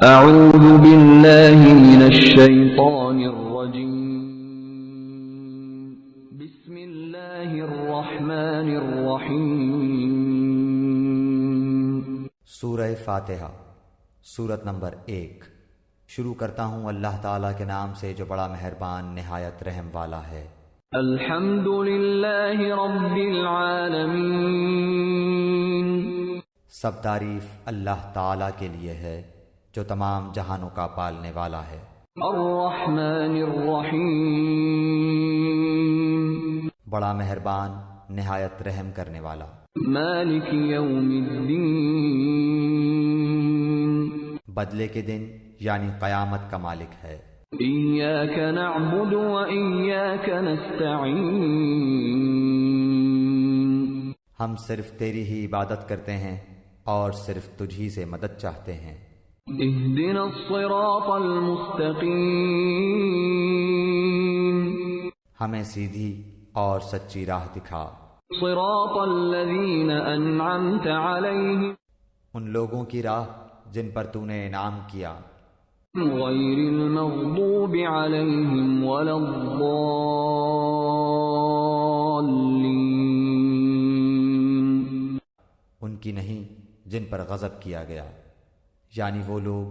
اعوذ باللہ من الشیطان الرجیم بسم اللہ الرحمن الرحیم سورہ فاتحہ سورت نمبر 1۔ شروع کرتا ہوں اللہ تعالیٰ کے نام سے جو بڑا مہربان نہایت رحم والا ہے۔ الحمد للہ رب العالمین، سب تعریف اللہ تعالیٰ کے لیے ہے جو تمام جہانوں کا پالنے والا ہے۔ الرحمن الرحیم، بڑا مہربان نہایت رحم کرنے والا۔ مالک یوم الدین، بدلے کے دن یعنی قیامت کا مالک ہے۔ ایاک نعبد و ایاک نستعین، ہم صرف تیری ہی عبادت کرتے ہیں اور صرف تجھ ہی سے مدد چاہتے ہیں۔ اہدنا الصراط المستقیم، ہمیں سیدھی اور سچی راہ دکھا۔ صراط الذین انعمت علیہم، ان لوگوں کی راہ جن پر تو نے انعام کیا، غیر المغضوب علیہم ولا الضالین، ان کی نہیں جن پر غضب کیا گیا، یعنی وہ لوگ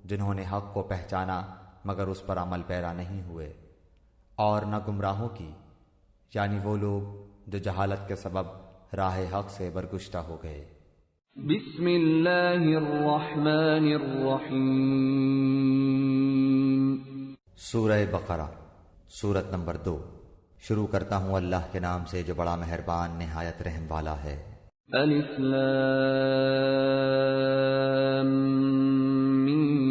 جنہوں نے حق کو پہچانا مگر اس پر عمل پیرا نہیں ہوئے، اور نہ گمراہوں کی، یعنی وہ لوگ جو جہالت کے سبب راہ حق سے برگشتہ ہو گئے۔ بسم اللہ الرحمن الرحیم، سورہ بقرہ سورت نمبر 2۔ شروع کرتا ہوں اللہ کے نام سے جو بڑا مہربان نہایت رحم والا ہے۔ الف لام میم،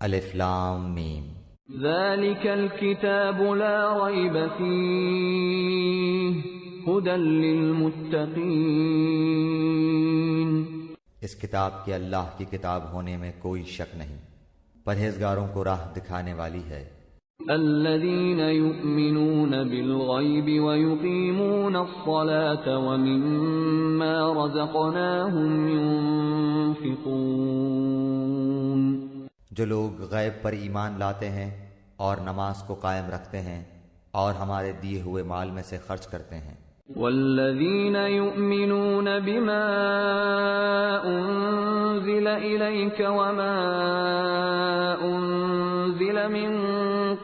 الف لام میم، ذلك الكتاب لا ريب فيه هدى للمتقين، اس کتاب کے اللہ کی کتاب ہونے میں کوئی شک نہیں، پرہیزگاروں کو راہ دکھانے والی ہے۔ الذين يؤمنون بالغيب ويقيمون الصلاة ومما رزقناهم ينفقون، جو لوگ غیب پر ایمان لاتے ہیں اور نماز کو قائم رکھتے ہیں اور ہمارے دیے ہوئے مال میں سے خرچ کرتے ہیں۔ والذين يؤمنون بما أنزل إليك وما أنزل من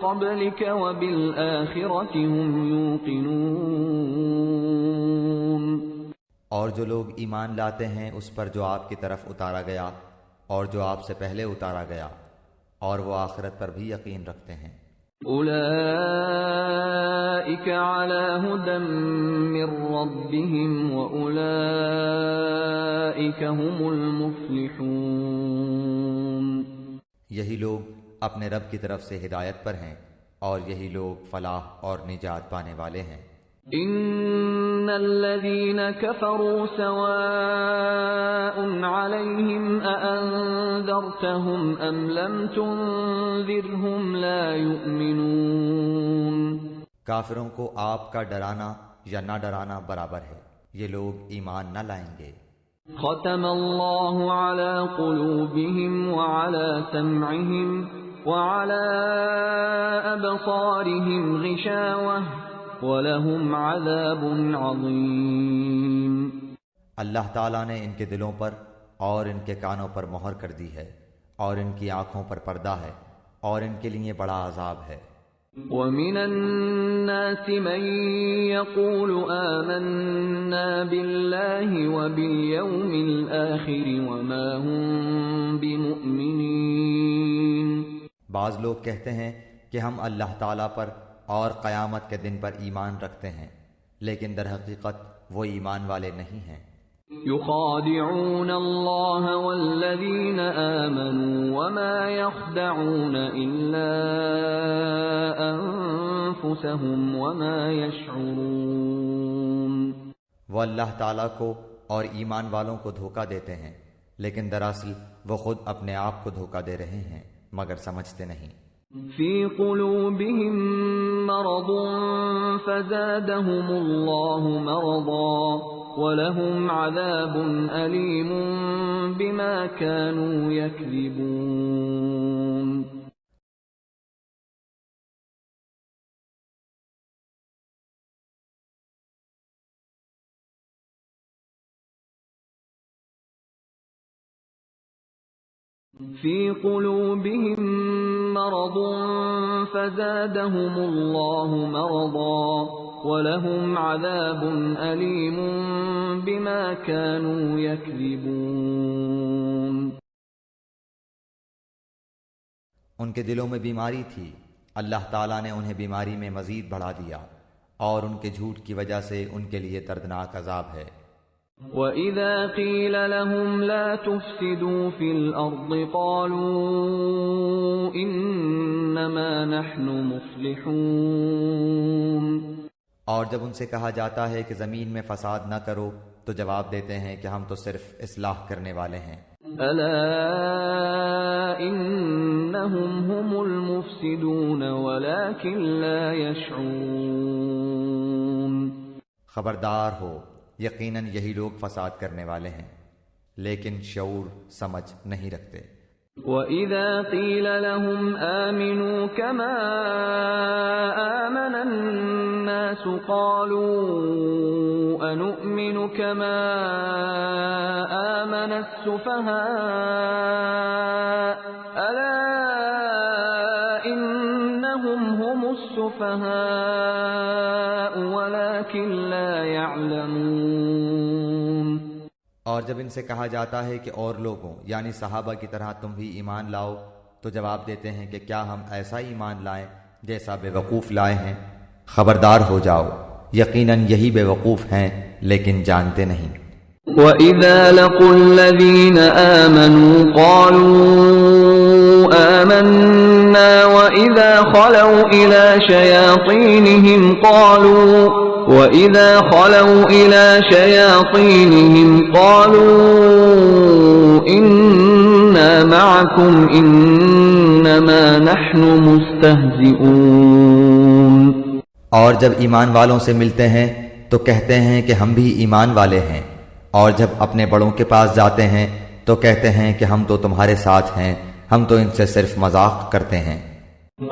قبلك وبالآخرة هم يوقنون، اور جو لوگ ایمان لاتے ہیں اس پر جو آپ کی طرف اتارا گیا اور جو آپ سے پہلے اتارا گیا، اور وہ آخرت پر بھی یقین رکھتے ہیں۔ أولئك على هدى من ربهم وأولئك هم المفلحون، یہی لوگ اپنے رب کی طرف سے ہدایت پر ہیں اور یہی لوگ فلاح اور نجات پانے والے ہیں۔ ان الذين كفروا سواء عليهم أأنذرتهم ام لم تنذرهم لا يؤمنون، کافروں کو آپ کا ڈرانا یا نہ ڈرانا برابر ہے، یہ لوگ ایمان نہ لائیں گے۔ ختم اللہ على قلوبهم وعلى سمعهم وعلى أبصارهم غشاوة وَلَهُمْ عَذَابٌ عَظِيمٌ، اللہ تعالیٰ نے ان کے دلوں پر اور ان کے کانوں پر مہر کر دی ہے اور ان کی آنکھوں پر پردہ ہے اور ان کے لیے بڑا عذاب ہے۔ وَمِنَ النَّاسِ مَن يَقُولُ آمَنَّا بِاللَّهِ وَبِالْيَوْمِ الْآخِرِ وَمَا هُمْ بِمُؤْمِنِينَ، بعض لوگ کہتے ہیں کہ ہم اللہ تعالیٰ پر اور قیامت کے دن پر ایمان رکھتے ہیں، لیکن در حقیقت وہ ایمان والے نہیں ہیں۔ يخادعون اللہ والذین آمنوا وما يخدعون الا انفسهم وما يشعرون، وہ اللہ تعالیٰ کو اور ایمان والوں کو دھوکہ دیتے ہیں، لیکن دراصل وہ خود اپنے آپ کو دھوکہ دے رہے ہیں مگر سمجھتے نہیں۔ فی قلوبهم مرض فزادهم اللہ مرضا وَلَهُمْ عَذَابٌ أَلِيمٌ بِمَا كَانُوا يَكْذِبُونَ فِي قُلُوبِهِم مَّرَضٌ فَزَادَهُمُ اللَّهُ مَرَضًا وَلَهُمْ عَذَابٌ أَلِيمٌ بِمَا كَانُوا يَكْذِبُونَ ان کے دلوں میں بیماری تھی، اللہ تعالیٰ نے انہیں بیماری میں مزید بڑھا دیا، اور ان کے جھوٹ کی وجہ سے ان کے لیے دردناک عذاب ہے۔ وَإِذَا قِيلَ لَهُمْ لَا تُفْسِدُوا فِي الْأَرْضِ قَالُوا إِنَّمَا نَحْنُ مُصْلِحُونَ اور جب ان سے کہا جاتا ہے کہ زمین میں فساد نہ کرو تو جواب دیتے ہیں کہ ہم تو صرف اصلاح کرنے والے ہیں۔ أَلَا إِنَّهُمْ هُمُ الْمُفْسِدُونَ وَلَكِنْ لَا يَشْعُرُونَ خبردار ہو، یقیناً یہی لوگ فساد کرنے والے ہیں، لیکن شعور سمجھ نہیں رکھتے۔ وَإِذَا قِيلَ لَهُمْ آمِنُوا كَمَا آمَنَ النَّاسُ قَالُوا أَنُؤْمِنُ كَمَا آمَنَ السُّفَهَاءُ أَلَا إِنَّهُمْ هُمُ السُّفَهَاءُ وَلَكِنْ لَا يَعْلَمُونَ اور جب ان سے کہا جاتا ہے کہ اور لوگوں یعنی صحابہ کی طرح تم بھی ایمان لاؤ تو جواب دیتے ہیں کہ کیا ہم ایسا ایمان لائیں جیسا بے وقوف لائے ہیں۔ خبردار ہو جاؤ، یقیناً یہی بے وقوف ہیں لیکن جانتے نہیں۔ وَإِذَا لَقُوا الَّذِينَ آمَنُوا قَالُوا آمَنَّا وَإِذَا خَلَوْا إِلَى شَيَاطِينِهِمْ قَالُوا إِنَّا مَعَكُمْ إِنَّمَا نَحْنُ مُسْتَهْزِئُونَ اور جب ایمان والوں سے ملتے ہیں تو کہتے ہیں کہ ہم بھی ایمان والے ہیں، اور جب اپنے بڑوں کے پاس جاتے ہیں تو کہتے ہیں کہ ہم تو تمہارے ساتھ ہیں، ہم تو ان سے صرف مذاق کرتے ہیں۔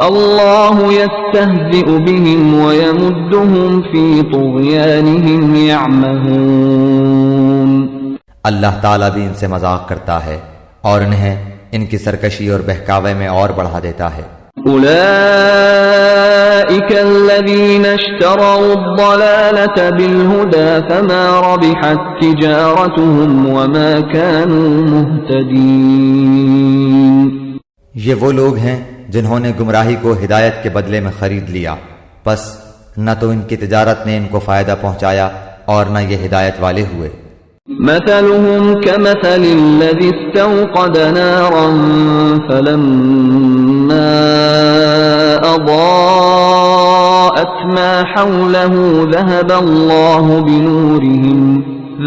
اللہ یستہزئ بہم ویمدہم فی طغیانہم یعمہون اللہ تعالیٰ بھی ان سے مذاق کرتا ہے اور انہیں ان کی سرکشی اور بہکاوے میں اور بڑھا دیتا ہے۔ اولئک الذین اشتروا الضلالة بالہدى فما ربحت تجارتهم وما كانوا مہتدین یہ وہ لوگ ہیں جنہوں نے گمراہی کو ہدایت کے بدلے میں خرید لیا، پس نہ تو ان کی تجارت نے ان کو فائدہ پہنچایا اور نہ یہ ہدایت والے ہوئے۔ مثلهم كمثل الذي استوقد نارا فلما أضاءت ما حوله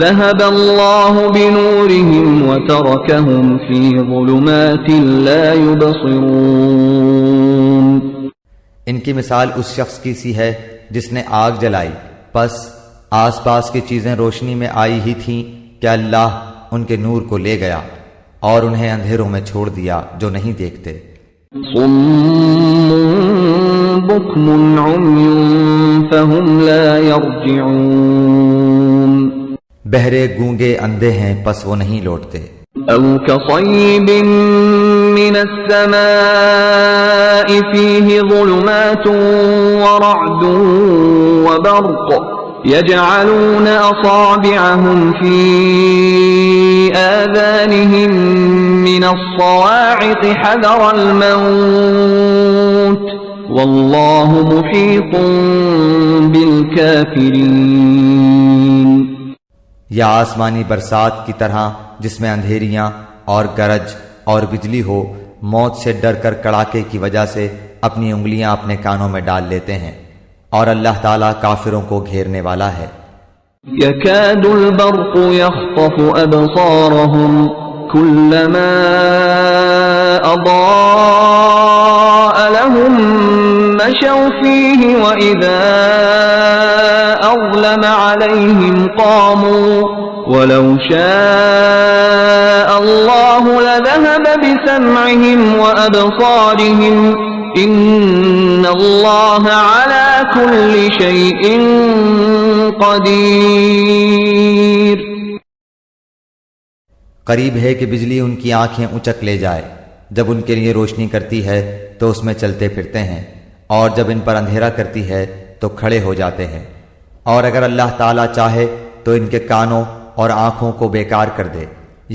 ذهب الله بنورهم وتركهم في ظلمات لا يبصرون ان کی مثال اس شخص کی سی ہے جس نے آگ جلائی، پس آس پاس کی چیزیں روشنی میں آئی ہی تھیں کہ اللہ ان کے نور کو لے گیا اور انہیں اندھیروں میں چھوڑ دیا جو نہیں دیکھتے۔ صم بكم عمي فهم لا يرجعون بہرے گونگے اندھے ہیں پس وہ نہیں لوٹتے۔ او كصيب من السماء فيه ظلمات ورعد وبرق يجعلون أصابعهم في آذانهم من الصواعق حذر الموت والله محيط بالكافرين یا آسمانی برسات کی طرح جس میں اندھیریاں اور گرج اور بجلی ہو، موت سے ڈر کر کڑاکے کی وجہ سے اپنی انگلیاں اپنے کانوں میں ڈال لیتے ہیں، اور اللہ تعالیٰ کافروں کو گھیرنے والا ہے۔ يكاد البرق يخطف أبصارهم كلما أضاء لهم مشوا فيه وإذا أظلم أظلم عليهم قاموا ولو شاء الله لذهب بسمعهم وأبصارهم إن الله على كل شيء قدير. قریب ہے کہ بجلی ان کی آنکھیں اونچک لے جائے، جب ان کے لیے روشنی کرتی ہے تو اس میں چلتے پھرتے ہیں، اور جب ان پر اندھیرا کرتی ہے تو کھڑے ہو جاتے ہیں، اور اگر اللہ تعالیٰ چاہے تو ان کے کانوں اور آنکھوں کو بیکار کر دے،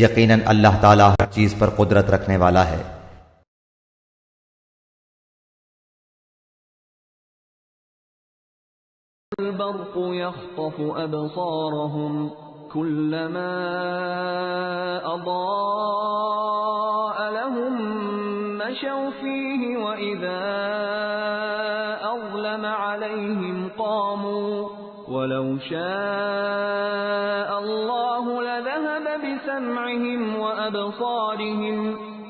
یقیناً اللہ تعالیٰ ہر چیز پر قدرت رکھنے والا ہے. البرق يخطف أبصارهم كلما أضاء لهم مشوا فيه وإذا أظلم عليهم قاموا ولو شاء الله لذهب بسمعهم وأبصارهم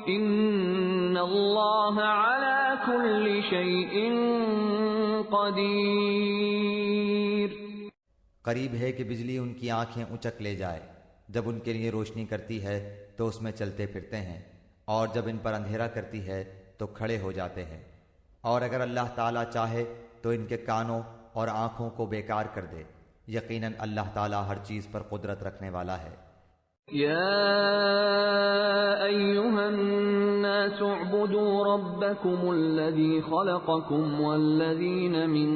إن الله على كل شيء قدير. قریب ہے کہ بجلی ان کی آنکھیں اونچک لے جائے، جب ان کے لیے روشنی کرتی ہے تو اس میں چلتے پھرتے ہیں، اور جب ان پر اندھیرا کرتی ہے تو کھڑے ہو جاتے ہیں، اور اگر اللہ تعالیٰ چاہے تو ان کے کانوں اور آنکھوں کو بیکار کر دے، یقیناً اللہ تعالیٰ ہر چیز پر قدرت رکھنے والا ہے. يا أيها الناس اعبدوا ربكم الذي خلقكم والذين من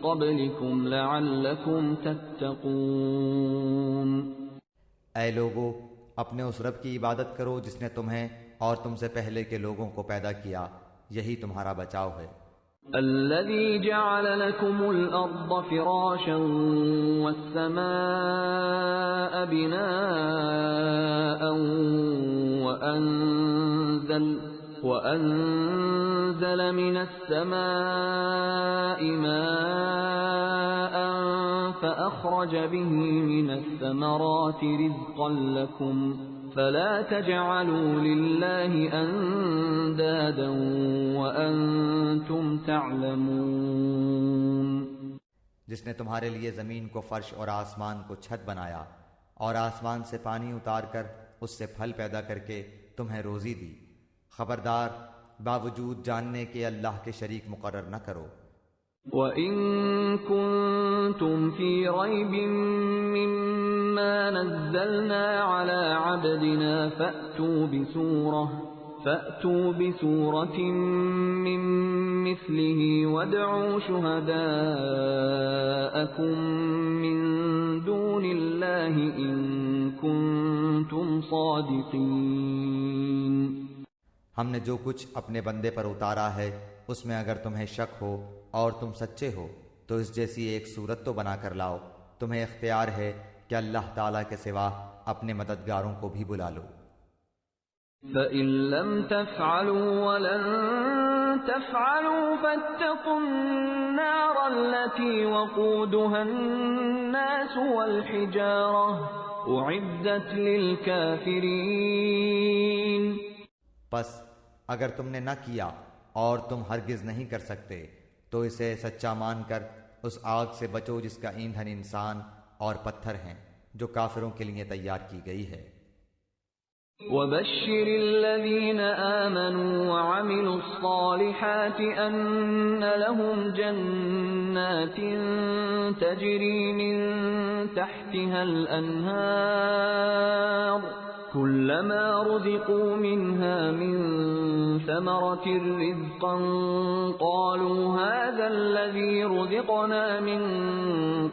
قبلكم لعلكم تتقون. اے لوگو، اپنے اس رب کی عبادت کرو جس نے تمہیں اور تم سے پہلے کے لوگوں کو پیدا کیا، یہی تمہارا بچاؤ ہے. الذي جعل لكم الأرض فراشا والسماء بناء وأنزل من السماء ماء فأخرج به من الثمرات رزقا لكم فلا تجعلوا لله اندادا وانتم تعلمون. جس نے تمہارے لیے زمین کو فرش اور آسمان کو چھت بنایا، اور آسمان سے پانی اتار کر اس سے پھل پیدا کر کے تمہیں روزی دی، خبردار باوجود جاننے کے اللہ کے شریک مقرر نہ کرو. وَإِن كُنتُمْ فِي رَيْبٍ مِّمَّا نَزَّلْنَا عَلَىٰ عَبْدِنَا فَأْتُوا بِسُورَةٍ مِّن مِّثْلِهِ وَادْعُوا شُهَدَاءَكُم مِّن دُونِ اللَّهِ إِن كُنتُمْ صَادِقِينَ. ہم نے جو کچھ اپنے بندے پر اتارا ہے اس میں اگر تمہیں شک ہو اور تم سچے ہو تو اس جیسی ایک صورت تو بنا کر لاؤ. تمہیں اختیار ہے کہ اللہ تعالیٰ کے سوا اپنے مددگاروں کو بھی بلا لو. فَإِن لَّمْ تَفْعَلُوا وَلَن تَفْعَلُوا فَاتَّقُوا النَّارَ الَّتِي وَقُودُهَا النَّاسُ وَالْحِجَارَةُ أُعِدَّتْ لِلْكَافِرِينَ. پس اگر تم نے نہ کیا اور تم ہرگز نہیں کر سکتے تو اسے سچا مان کر اس آگ سے بچو جس کا ایندھن انسان اور پتھر ہیں، جو کافروں کے لیے تیار کی گئی ہے. وَبَشِّرِ الَّذِينَ آمَنُوا وَعَمِلُوا الصَّالِحَاتِ أَنَّ لَهُمْ جَنَّاتٍ تَجْرِي مِن تَحْتِهَا الْأَنْهَارُ كُلَّمَا رُزِقُوا مِنْهَا مِن ثَمَرَةٍ رِّزْقًا قَالُوا هَٰذَا الَّذِي رُزِقْنَا مِن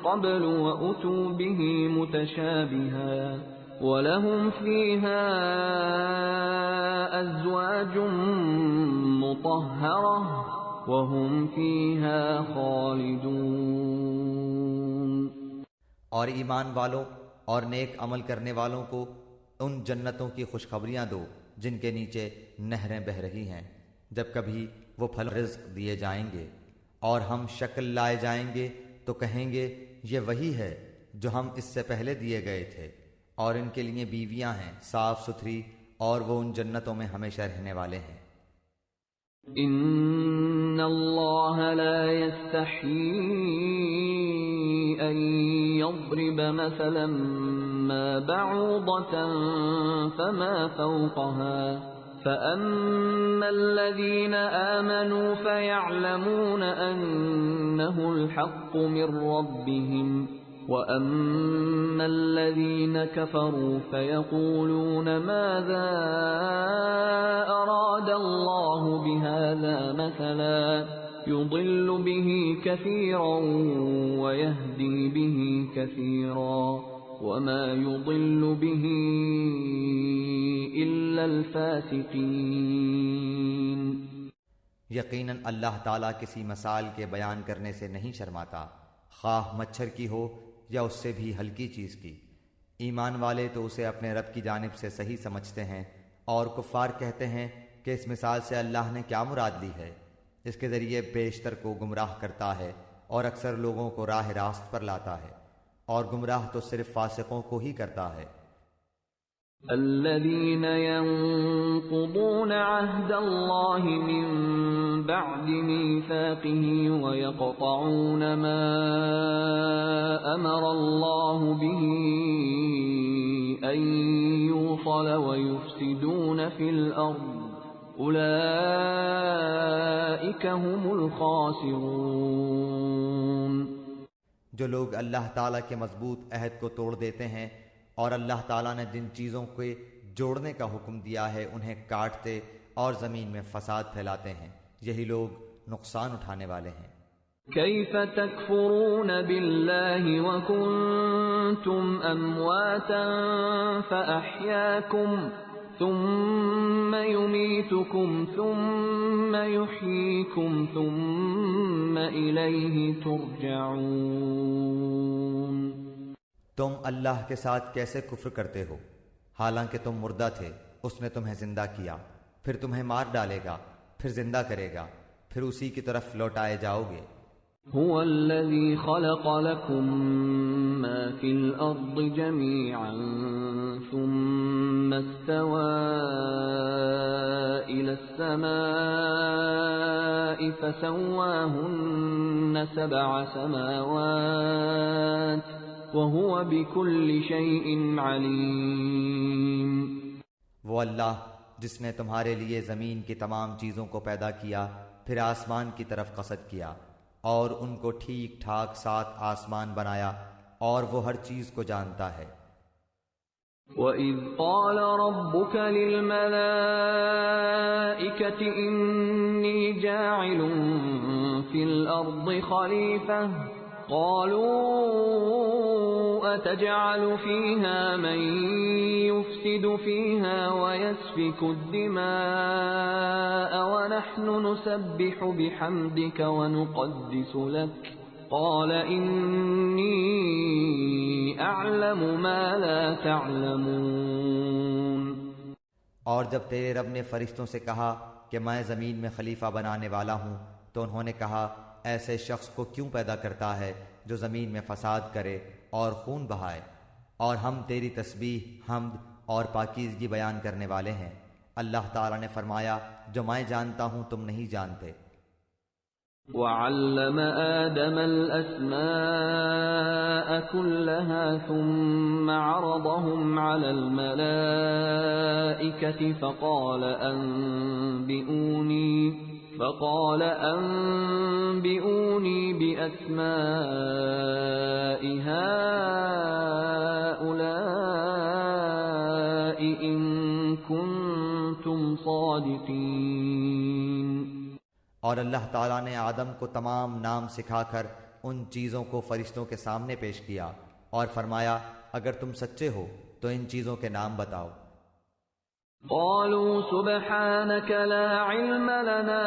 قَبْلُ وَأُتُوا بِهِ مُتَشَابِهًا وَلَهُمْ فِيهَا أَزْوَاجٌ مُّطَهَّرَةٌ وَهُمْ فِيهَا خَالِدُونَ. اور ایمان والوں اور نیک عمل کرنے والوں کو ان جنتوں کی خوشخبریاں دو جن کے نیچے نہریں بہہ رہی ہیں. جب کبھی وہ پھل رزق دیے جائیں گے اور ہم شکل لائے جائیں گے تو کہیں گے یہ وہی ہے جو ہم اس سے پہلے دیے گئے تھے، اور ان کے لیے بیویاں ہیں صاف ستھری، اور وہ ان جنتوں میں ہمیشہ رہنے والے ہیں. ان اللہ لا يستحيي أن يضرب مثلا ما بعوضة فما فوقها فأما الذين آمنوا فيعلمون أنه الحق من ربهم وَأَمَّا الَّذِينَ كَفَرُوا فَيَقُولُونَ مَاذَا أَرَادَ اللَّهُ بِهَذَا مَثَلًا يُضِلُّ بِهِ كَثِيرًا وَيَهْدِي بِهِ كَثِيرًا وَمَا يُضِلُّ بِهِ إِلَّا الْفَاسِقِينَ۔ یقیناً اللہ تعالیٰ کسی مثال کے بیان کرنے سے نہیں شرماتا، خواہ مچھر کی ہو یا اس سے بھی ہلکی چیز کی۔ ایمان والے تو اسے اپنے رب کی جانب سے صحیح سمجھتے ہیں، اور کفار کہتے ہیں کہ اس مثال سے اللہ نے کیا مراد لی ہے۔ اس کے ذریعے بیشتر کو گمراہ کرتا ہے اور اکثر لوگوں کو راہ راست پر لاتا ہے، اور گمراہ تو صرف فاسقوں کو ہی کرتا ہے۔ الذين ينقضون عهد الله من بعد ميثاقه ويقطعون ما أمر الله به أن يوصل ويفسدون في الأرض أولئك هم الخاسرون۔ جو لوگ اللہ تعالیٰ کے مضبوط عہد کو توڑ دیتے ہیں اور اللہ تعالیٰ نے جن چیزوں کے جوڑنے کا حکم دیا ہے انہیں کاٹتے اور زمین میں فساد پھیلاتے ہیں، یہی لوگ نقصان اٹھانے والے ہیں۔ کیف تکفرون باللہ وکنتم امواتا فاحیاکم ثم یمیتکم ثم یحییکم ثم الیہ ترجعون۔ تم اللہ کے ساتھ کیسے کفر کرتے ہو حالانکہ تم مردہ تھے، اس نے تمہیں زندہ کیا، پھر تمہیں مار ڈالے گا، پھر زندہ کرے گا، پھر اسی کی طرف لوٹائے جاؤ گے۔ هو الذي خلق لكم ما في الأرض جميعا ثم استوى إلى السماء فسواهن 7 سماوات وَهُوَ بِكُلِّ شَيْءٍ عَلِيمٌ۔ وہ اللہ جس نے تمہارے لیے زمین کی تمام چیزوں کو پیدا کیا، پھر آسمان کی طرف قصد کیا اور ان کو ٹھیک ٹھاک 7 آسمان بنایا، اور وہ ہر چیز کو جانتا ہے۔ وَإِذْ قَالَ رَبُّكَ لِلْمَلَائِكَةِ إِنِّي جَاعِلٌ فِي الْأَرْضِ خَلِيفَةً قالوا أتجعل فيها من يفسد فيها ويسفك الدماء ونحن نسبح بحمدك ونقدس لك قال إني أعلم ما لا تعلمون۔ اور جب تیرے رب نے فرشتوں سے کہا کہ میں زمین میں خلیفہ بنانے والا ہوں، تو انہوں نے کہا ایسے شخص کو کیوں پیدا کرتا ہے جو زمین میں فساد کرے اور خون بہائے، اور ہم تیری تسبیح، حمد اور پاکیزگی بیان کرنے والے ہیں۔ اللہ تعالیٰ نے فرمایا جو میں جانتا ہوں تم نہیں جانتے۔ وَعَلَّمَ آدَمَ الْأَسْمَاءَ كُلَّهَا ثُمَّ عَرَضَهُمْ عَلَى الْمَلَائِكَةِ فقال أنبئوني بأسماء هؤلاء إن كنتم صادقين۔ اور اللہ تعالیٰ نے آدم کو تمام نام سکھا کر ان چیزوں کو فرشتوں کے سامنے پیش کیا اور فرمایا اگر تم سچے ہو تو ان چیزوں کے نام بتاؤ۔ قالوا سبحانك لا علم لنا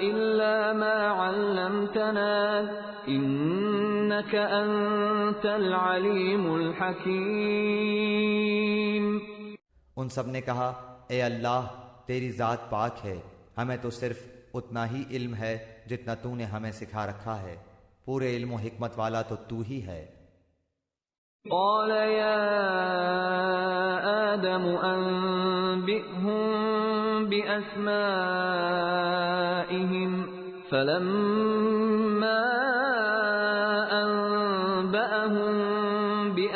إلا ما علمتنا إنك أنت العليم الحكيم۔ ان سب نے کہا اے اللہ تیری ذات پاک ہے، ہمیں تو صرف اتنا ہی علم ہے جتنا تو نے ہمیں سکھا رکھا ہے، پورے علم و حکمت والا تو تو ہی ہے۔ قال يا آدم أنبئهم بأسمائهم فلما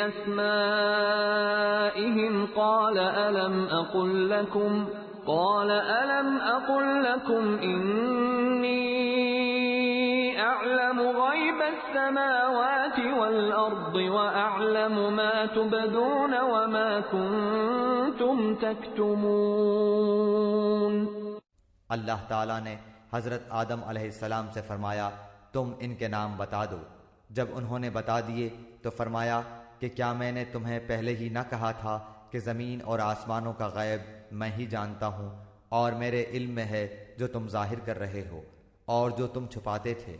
بأسمائهم قال ألم أقل لكم إني أعلم غيب السماوات والأرض وأعلم ما تبدون وما كنتم تكتمون۔ اللہ تعالیٰ نے حضرت آدم علیہ السلام سے فرمایا تم ان کے نام بتا دو۔ جب انہوں نے بتا دیے تو فرمایا کہ کیا میں نے تمہیں پہلے ہی نہ کہا تھا کہ زمین اور آسمانوں کا غیب میں ہی جانتا ہوں، اور میرے علم میں ہے جو تم ظاہر کر رہے ہو اور جو تم چھپاتے تھے۔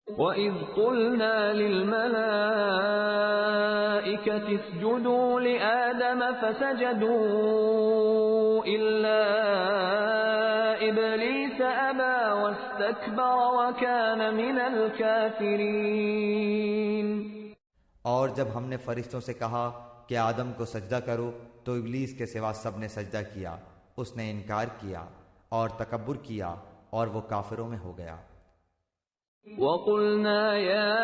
وَإِذْ قُلْنَا لِلْمَلَائِكَةِ اسْجُدُوا لِآدَمَ فَسَجَدُوا إِلَّا إِبْلِيسَ أَبَى وَاسْتَكْبَرَ وَكَانَ مِنَ الْكَافِرِينَ۔ اور جب ہم نے فرشتوں سے کہا کہ آدم کو سجدہ کرو تو ابلیس کے سوا سب نے سجدہ کیا، اس نے انکار کیا اور تکبر کیا اور وہ کافروں میں ہو گیا۔ وَقُلْنَا يَا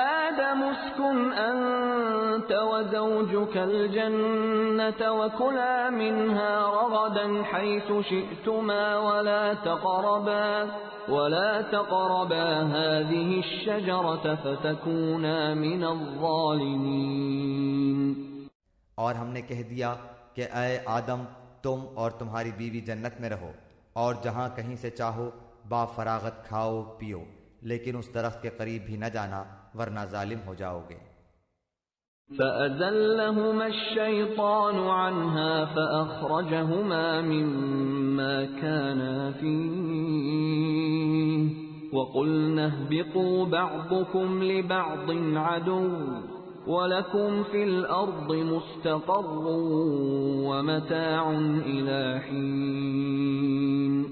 آدَمُ اسْكُنْ أَنْتَ وَزَوْجُكَ الْجَنَّةَ وَكُلَا مِنْهَا رَغَدًا حَيْثُ شِئْتُمَا وَلَا تَقْرَبَا هَذِهِ الشَّجَرَةَ فَتَكُونَا مِنَ الظَّالِمِينَ۔ اور ہم نے کہہ دیا کہ اے آدم تم اور تمہاری بیوی جنت میں رہو اور جہاں کہیں سے چاہو با فراغت کھاؤ پیو، لیکن اس درخت کے قریب بھی نہ جانا ورنہ ظالم ہو جاؤ گے۔ فَأَزَلَّهُمَا الشَّيْطَانُ عَنْهَا فَأَخْرَجَهُمَا مِمَّا كَانَا فِيهِ وَقُلْنَا اهْبِطُوا بَعْضُكُمْ لِبَعْضٍ عَدُوٌّ وَلَكُمْ فِي الْأَرْضِ مُسْتَقَرٌّ وَمَتَاعٌ إِلَى حِينٍ۔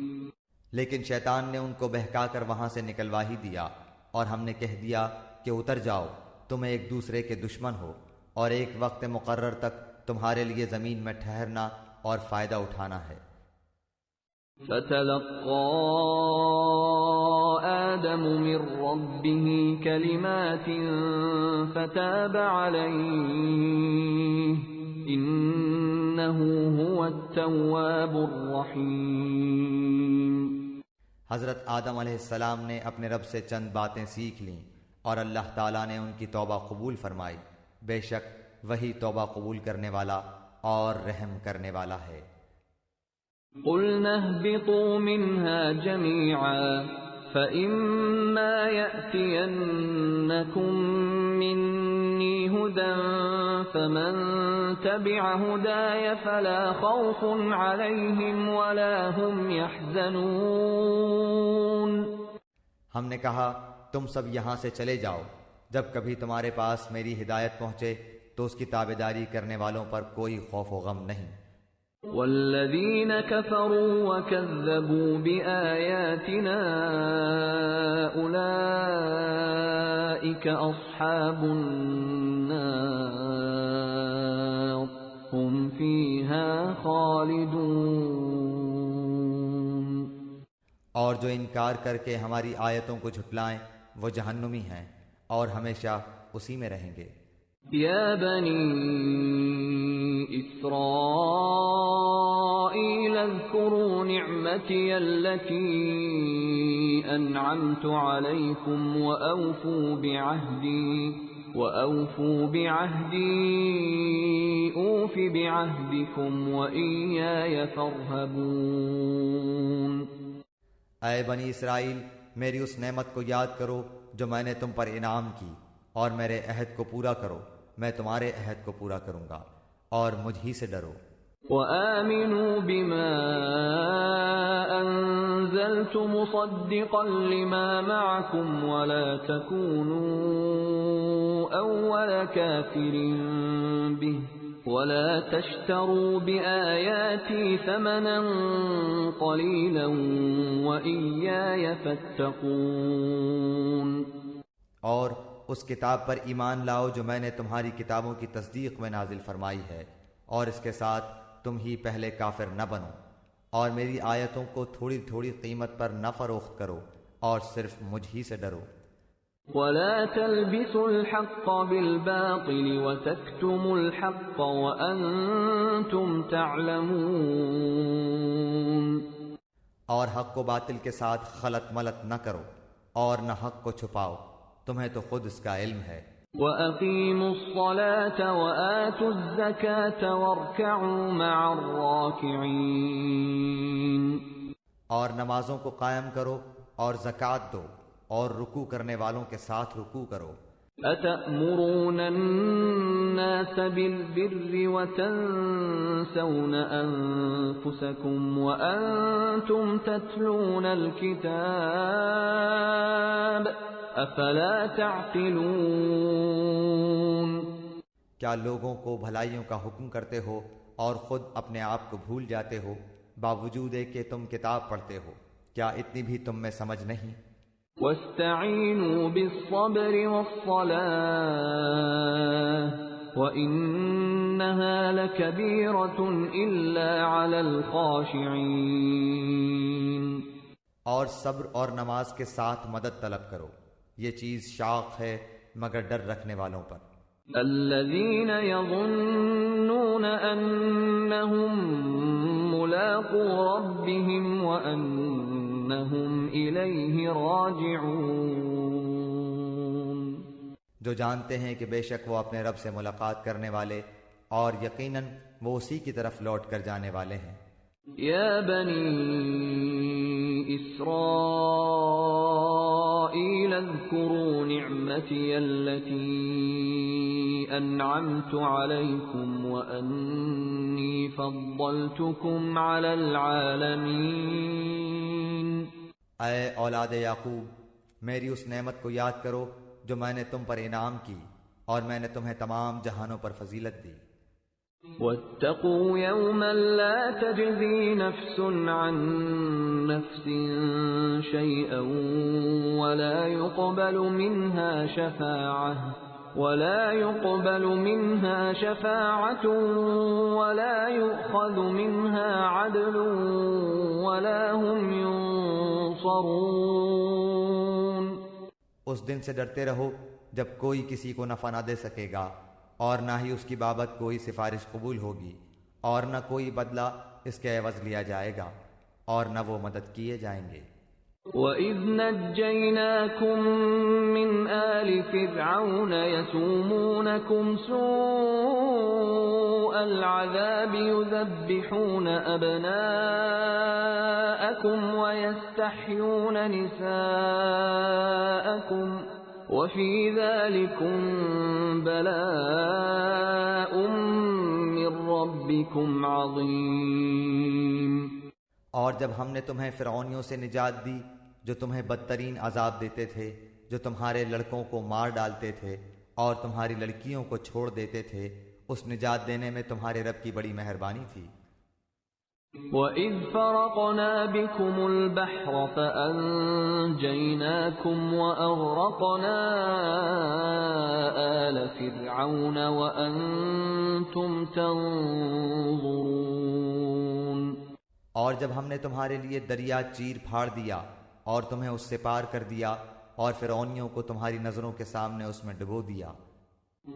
لیکن شیطان نے ان کو بہکا کر وہاں سے نکلوا ہی دیا، اور ہم نے کہہ دیا کہ اتر جاؤ، تم ایک دوسرے کے دشمن ہو، اور ایک وقت مقرر تک تمہارے لیے زمین میں ٹھہرنا اور فائدہ اٹھانا ہے۔ فَتَلَقَّى آدَمُ مِن رَّبِّهِ كَلِمَاتٍ فَتَابَ عَلَيْهِ إِنَّهُ هُوَ التَّوَّابُ الرَّحِيمُ۔ حضرت آدم علیہ السلام نے اپنے رب سے چند باتیں سیکھ لیں اور اللہ تعالیٰ نے ان کی توبہ قبول فرمائی، بے شک وہی توبہ قبول کرنے والا اور رحم کرنے والا ہے۔ قُلْنَا اهْبِطُوا مِنْهَا جَمِيعًا فَإِمَّا يَأْتِيَنَّكُم مِّنِّي هُدًى فَمَن تَبِعَ هُدَايَ فَلَا خَوْفٌ عَلَيْهِمْ وَلَا هُمْ يَحْزَنُونَ۔ ہم نے کہا تم سب یہاں سے چلے جاؤ، جب کبھی تمہارے پاس میری ہدایت پہنچے تو اس کی تابعداری کرنے والوں پر کوئی خوف و غم نہیں۔ وَالَّذِينَ كَفَرُوا وَكَذَّبُوا بِآيَاتِنَا أُولَئِكَ أَصْحَابُ النَّارِ هُمْ فِيهَا خَالِدُونَ۔ اور جو انکار کر کے ہماری آیتوں کو جھٹلائیں وہ جہنمی ہیں اور ہمیشہ اسی میں رہیں گے۔ یا بنی اسرائیل اذکروا نعمتی التي انعمت علیکم وأوفوا بعهدی اوف بعهدکم وإیای فارہبون۔ اے بنی اسرائیل میری اس نعمت کو یاد کرو جو میں نے تم پر انعام کی، اور میرے عہد کو پورا کرو، میں تمہارے عہد کو پورا کروں گا، اور مجھ ہی سے ڈرو۔ وَآمِنُوا بِمَا أَنزَلْتُ مُصَدِّقًا لِمَا مَعَكُمْ وَلَا تَكُونُوا أَوَّلَ كَافِرٍ بِهِ وَلَا تَشْتَرُوا بِآيَاتِي ثَمَنًا قَلِيلًا وَإِيَّايَ فَاتَّقُونِ۔ اور اس کتاب پر ایمان لاؤ جو میں نے تمہاری کتابوں کی تصدیق میں نازل فرمائی ہے، اور اس کے ساتھ تم ہی پہلے کافر نہ بنو، اور میری آیتوں کو تھوڑی تھوڑی قیمت پر نہ فروخت کرو، اور صرف مجھ ہی سے ڈرو۔ ولا تلبسوا الحق بالباطل وتكتموا الحق وأنتم تعلمون. اور حق کو باطل کے ساتھ خلط ملط نہ کرو اور نہ حق کو چھپاؤ، تمہیں تو خود اس کا علم ہے. وَأَقِيمُوا الصَّلَاةَ وَآتُوا الزَّكَاةَ وَارْكَعُوا مَعَ الرَّاكِعِينَ. اور نمازوں کو قائم کرو اور زکوٰۃ دو اور رکوع کرنے والوں کے ساتھ رکوع کرو. أَتَأْمُرُونَ النَّاسَ بِالْبِرِّ وَتَنْسَوْنَ أَنفُسَكُمْ وَأَنْتُمْ تَتْلُونَ الْكِتَابَ أَفَلَا تَعْقِلُونَ. کیا لوگوں کو بھلائیوں کا حکم کرتے ہو اور خود اپنے آپ کو بھول جاتے ہو، باوجود ہے کہ تم کتاب پڑھتے ہو؟ کیا اتنی بھی تم میں سمجھ نہیں؟ وَاسْتَعِینُوا بِالصَّبْرِ وَالصَّلَاةِ وَإِنَّهَا لَكَبِيرَةٌ إِلَّا عَلَى الْخَاشِعِينَ. اور صبر اور نماز کے ساتھ مدد طلب کرو، یہ چیز شاق ہے مگر ڈر رکھنے والوں پر. الَّذِينَ يَظُنُّونَ أَنَّهُمْ مُلَاقُو رَبِّهِمْ وَأَنَّهُمْ إِلَيْهِ رَاجِعُونَ. جو جانتے ہیں کہ بے شک وہ اپنے رب سے ملاقات کرنے والے اور یقیناً وہ اسی کی طرف لوٹ کر جانے والے ہیں. یا بنی اسرائیل اذکروا نعمتی التي انعمت علیکم وانی فضلتکم علی العالمین. اے اولاد یعقوب، میری اس نعمت کو یاد کرو جو میں نے تم پر انعام کی اور میں نے تمہیں تمام جہانوں پر فضیلت دی. واتقوا يوما لا تجزي نفس عن نفس شيئا ولا يقبل منها شفاعة ولا يؤخذ منها عدل ولا هم ينصرون. اس دن سے ڈرتے رہو جب کوئی کسی کو نفع نہ دے سکے گا اور نہ ہی اس کی بابت کوئی سفارش قبول ہوگی اور نہ کوئی بدلہ اس کے عوض لیا جائے گا اور نہ وہ مدد کیے جائیں گے. وَإِذْ نَجَّيْنَاكُمْ مِنْ آلِ فِرْعَوْنَ يَسُومُونَكُمْ سُوءَ الْعَذَابِ يُذَبِّحُونَ أَبْنَاءَكُمْ وَيَسْتَحْيُونَ نِسَاءَكُمْ وَفِي ذَلِكُمْ بَلَاءٌ مِّن رَّبِّكُمْ عَظِيمٌ. اور جب ہم نے تمہیں فرعونیوں سے نجات دی جو تمہیں بدترین عذاب دیتے تھے، جو تمہارے لڑکوں کو مار ڈالتے تھے اور تمہاری لڑکیوں کو چھوڑ دیتے تھے، اس نجات دینے میں تمہارے رب کی بڑی مہربانی تھی. وَإِذْ فَرَقْنَا بِكُمُ الْبَحْرَ فَأَنْجَيْنَاكُمْ وَأَغْرَقْنَا آلَ فِرْعَوْنَ وَأَنْتُمْ تَنْظُرُونَ. اور جب ہم نے تمہارے لیے دریا چیر پھاڑ دیا اور تمہیں اس سے پار کر دیا اور فرعونیوں کو تمہاری نظروں کے سامنے اس میں ڈبو دیا.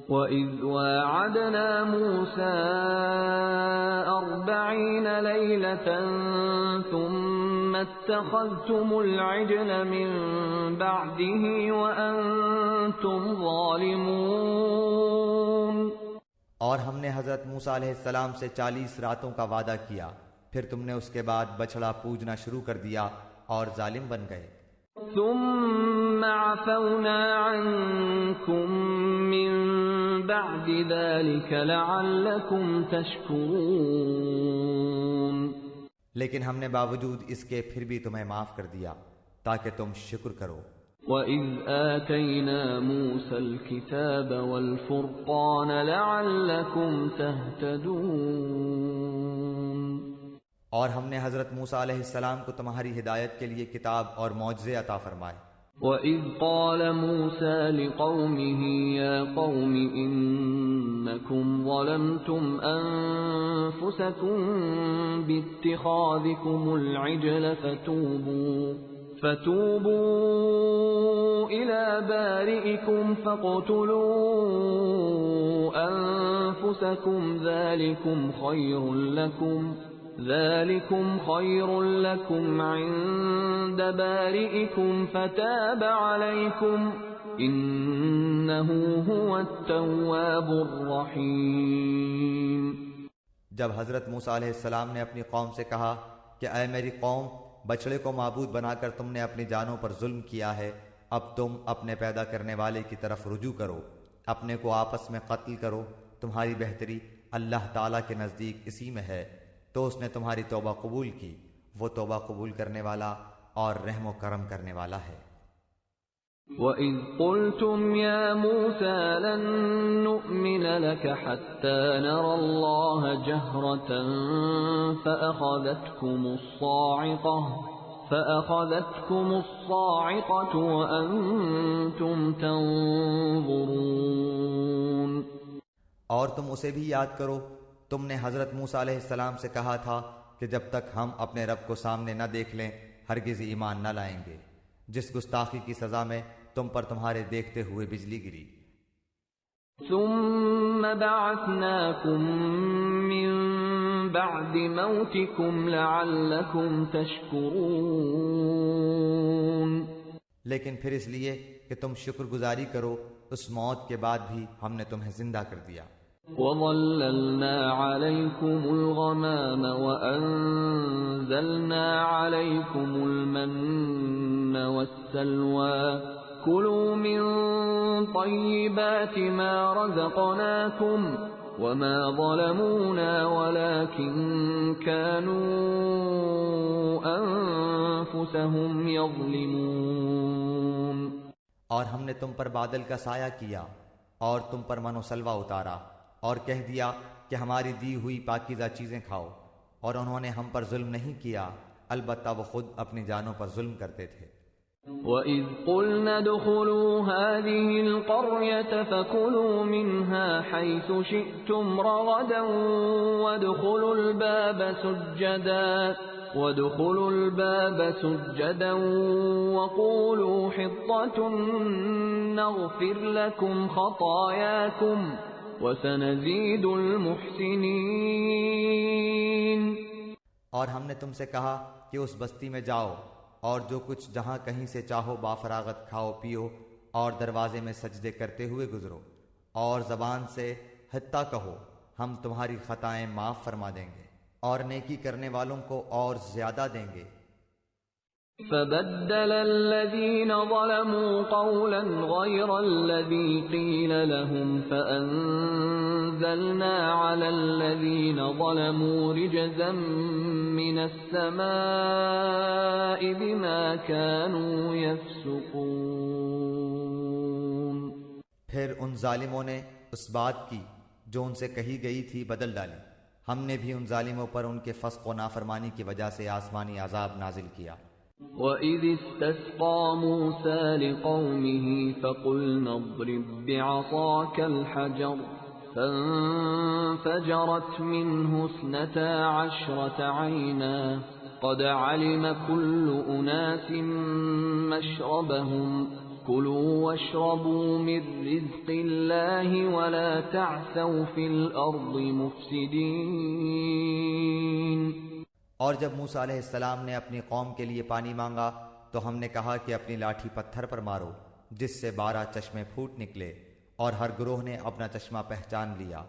وَإِذْ وَاعَدْنَا مُوسَىٰ 40 لَيْلَةً ثُمَّ اتَّخَذْتُمُ الْعِجْلَ مِن بَعْدِهِ وَأَنْتُمْ ظَالِمُونَ. اور ہم نے حضرت موسیٰ علیہ السلام سے 40 راتوں کا وعدہ کیا، پھر تم نے اس کے بعد بچڑا پوجنا شروع کر دیا اور ظالم بن گئے. ثم عفونا عنكم من بعد ذلك لعلكم تشكرون. لیکن ہم نے باوجود اس کے پھر بھی تمہیں معاف کر دیا تاکہ تم شکر کرو. وَإِذْ آتَيْنَا مُوسَى الْكِتَابَ وَالْفُرْقَانَ لَعَلَّكُمْ تَهْتَدُونَ. اور ہم نے حضرت موسیٰ علیہ السلام کو تمہاری ہدایت کے لیے کتاب اور معجزے عطا فرمائے. وَإِذْ قَالَ مُوسَى لِقَوْمِهِ يَا قَوْمِ إِنَّكُمْ ظَلَمْتُمْ أَنفُسَكُمْ بِاتِّخَاذِكُمُ الْعِجْلَ فتوبوا إلى بارئكم فاقتلوا أنفسكم ذلكم خير لكم عند بارئكم فتاب عليكم إنه هو التواب الرحيم۔ جب حضرت موسیٰ علیہ السلام نے اپنی قوم سے کہا کہ اے میری قوم، بچڑے کو معبود بنا کر تم نے اپنی جانوں پر ظلم کیا ہے، اب تم اپنے پیدا کرنے والے کی طرف رجوع کرو، اپنے کو آپس میں قتل کرو، تمہاری بہتری اللہ تعالیٰ کے نزدیک اسی میں ہے، تو اس نے تمہاری توبہ قبول کی، وہ توبہ قبول کرنے والا اور رحم و کرم کرنے والا ہے۔ وَإِذْ قُلْتُمْ يَا مُوسَى لَن نُّؤْمِنَ لَكَ حَتَّى نَرَى اللَّهَ جَهْرَةً فَأَخَذَتْكُمُ الصَّاعِقَةُ وَأَنْتُمْ تَنظُرُونَ۔ اور تم اسے بھی یاد کرو، تم نے حضرت موسیٰ علیہ السلام سے کہا تھا کہ جب تک ہم اپنے رب کو سامنے نہ دیکھ لیں ہرگز ایمان نہ لائیں گے، جس گستاخی کی سزا میں تم پر تمہارے دیکھتے ہوئے بجلی گری۔ ثم بعثناكم من بعد موتكم لعلكم تشكرون۔ لیکن پھر اس لیے کہ تم شکر گزاری کرو، اس موت کے بعد بھی ہم نے تمہیں زندہ کر دیا۔ وَظَلَّلْنَا عَلَيْكُمُ الْغَمَامَ وَأَنزَلْنَا عَلَيْكُمُ الْمَنَّ وَالسَّلْوَىٰ كُلُوا مِن طَيِّبَاتِ مَا رَزَقْنَاكُمْ وَمَا ظَلَمُونَا وَلَٰكِن كَانُوا أَنفُسَهُمْ يَظْلِمُونَ۔ اور ہم نے تم پر بادل کا سایہ کیا اور تم پر من و سلوہ اتارا اور کہہ دیا کہ ہماری دی ہوئی پاکیزہ چیزیں کھاؤ، اور انہوں نے ہم پر ظلم نہیں کیا، البتہ وہ خود اپنی جانوں پر ظلم کرتے تھے۔ وَإِذْ قُلْنَا ادْخُلُوا هَٰذِهِ الْقَرْيَةَ فَكُلُوا مِنْهَا حَيْثُ شِئْتُمْ رَغَدًا وَادْخُلُوا الْبَابَ سُجَّدًا وَقُولُوا حِطَّةٌ نَّغْفِرْ لَكُمْ خَطَايَاكُمْ وَسَنَزِيدُ الْمُحْسِنِينَ۔ اور ہم نے تم سے کہا کہ اس بستی میں جاؤ اور جو کچھ جہاں کہیں سے چاہو بافراغت کھاؤ پیو، اور دروازے میں سجدے کرتے ہوئے گزرو، اور زبان سے حتیٰ کہو، ہم تمہاری خطائیں معاف فرما دیں گے اور نیکی کرنے والوں کو اور زیادہ دیں گے۔ فَبَدَّلَ الَّذِينَ ظَلَمُوا قَوْلًا غَيْرَ الَّذِي قِيلَ لَهُمْ فَأَنزَلْنَا عَلَى الَّذِينَ ظَلَمُوا رِجْزًا مِّنَ السَّمَاءِ بِمَا كَانُوا يَفْسُقُونَ۔ پھر ان ظالموں نے اس بات کی جو ان سے کہی گئی تھی بدل ڈالی، ہم نے بھی ان ظالموں پر ان کے فسق و نافرمانی کی وجہ سے آسمانی عذاب نازل کیا۔ وَإِذِ اسْتَسْقَىٰ مُوسَىٰ لِقَوْمِهِ فَقُلْنَا اضْرِب بِّعَصَاكَ الْحَجَرَ فَانفَجَرَتْ مِنْهُ 12 عَيْنًا قَدْ عَلِمَ كُلُّ أُنَاسٍ مَّشْرَبَهُمْ كُلُوا وَاشْرَبُوا مِن رِّزْقِ اللَّهِ وَلَا تَعْثَوْا فِي الْأَرْضِ مُفْسِدِينَ۔ اور جب موسیٰ علیہ السلام نے اپنی قوم کے لیے پانی مانگا تو ہم نے کہا کہ اپنی لاٹھی پتھر پر مارو جس سے 12 چشمے پھوٹ نکلے، اور ہر گروہ نے اپنا چشمہ پہچان لیا،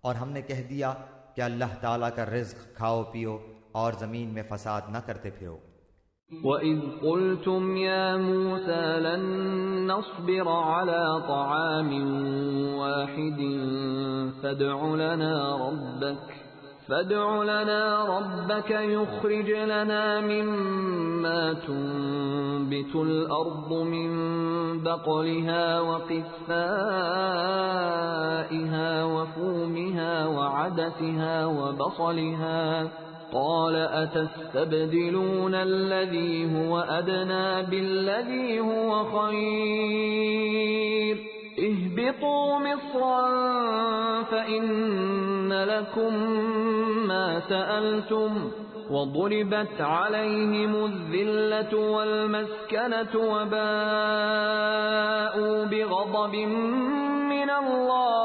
اور ہم نے کہہ دیا کہ اللہ تعالیٰ کا رزق کھاؤ پیو اور زمین میں فساد نہ کرتے پھرو۔ وَإِذْ قُلْتُمْ يَا مُوسَىٰ لَن نَّصْبِرَ عَلَىٰ طَعَامٍ وَاحِدٍ فادع لنا ربك يخرج لنا مما تنبت الأرض من بقلها وقثائها وفومها وعدسها وبصلها قال أتستبدلون الذي هو أدنى بالذي هو خير اهبطوا مصرا فإن لكم ما سألتم وضربت عليهم الذلة والمسكنة وباءوا بغضب من الله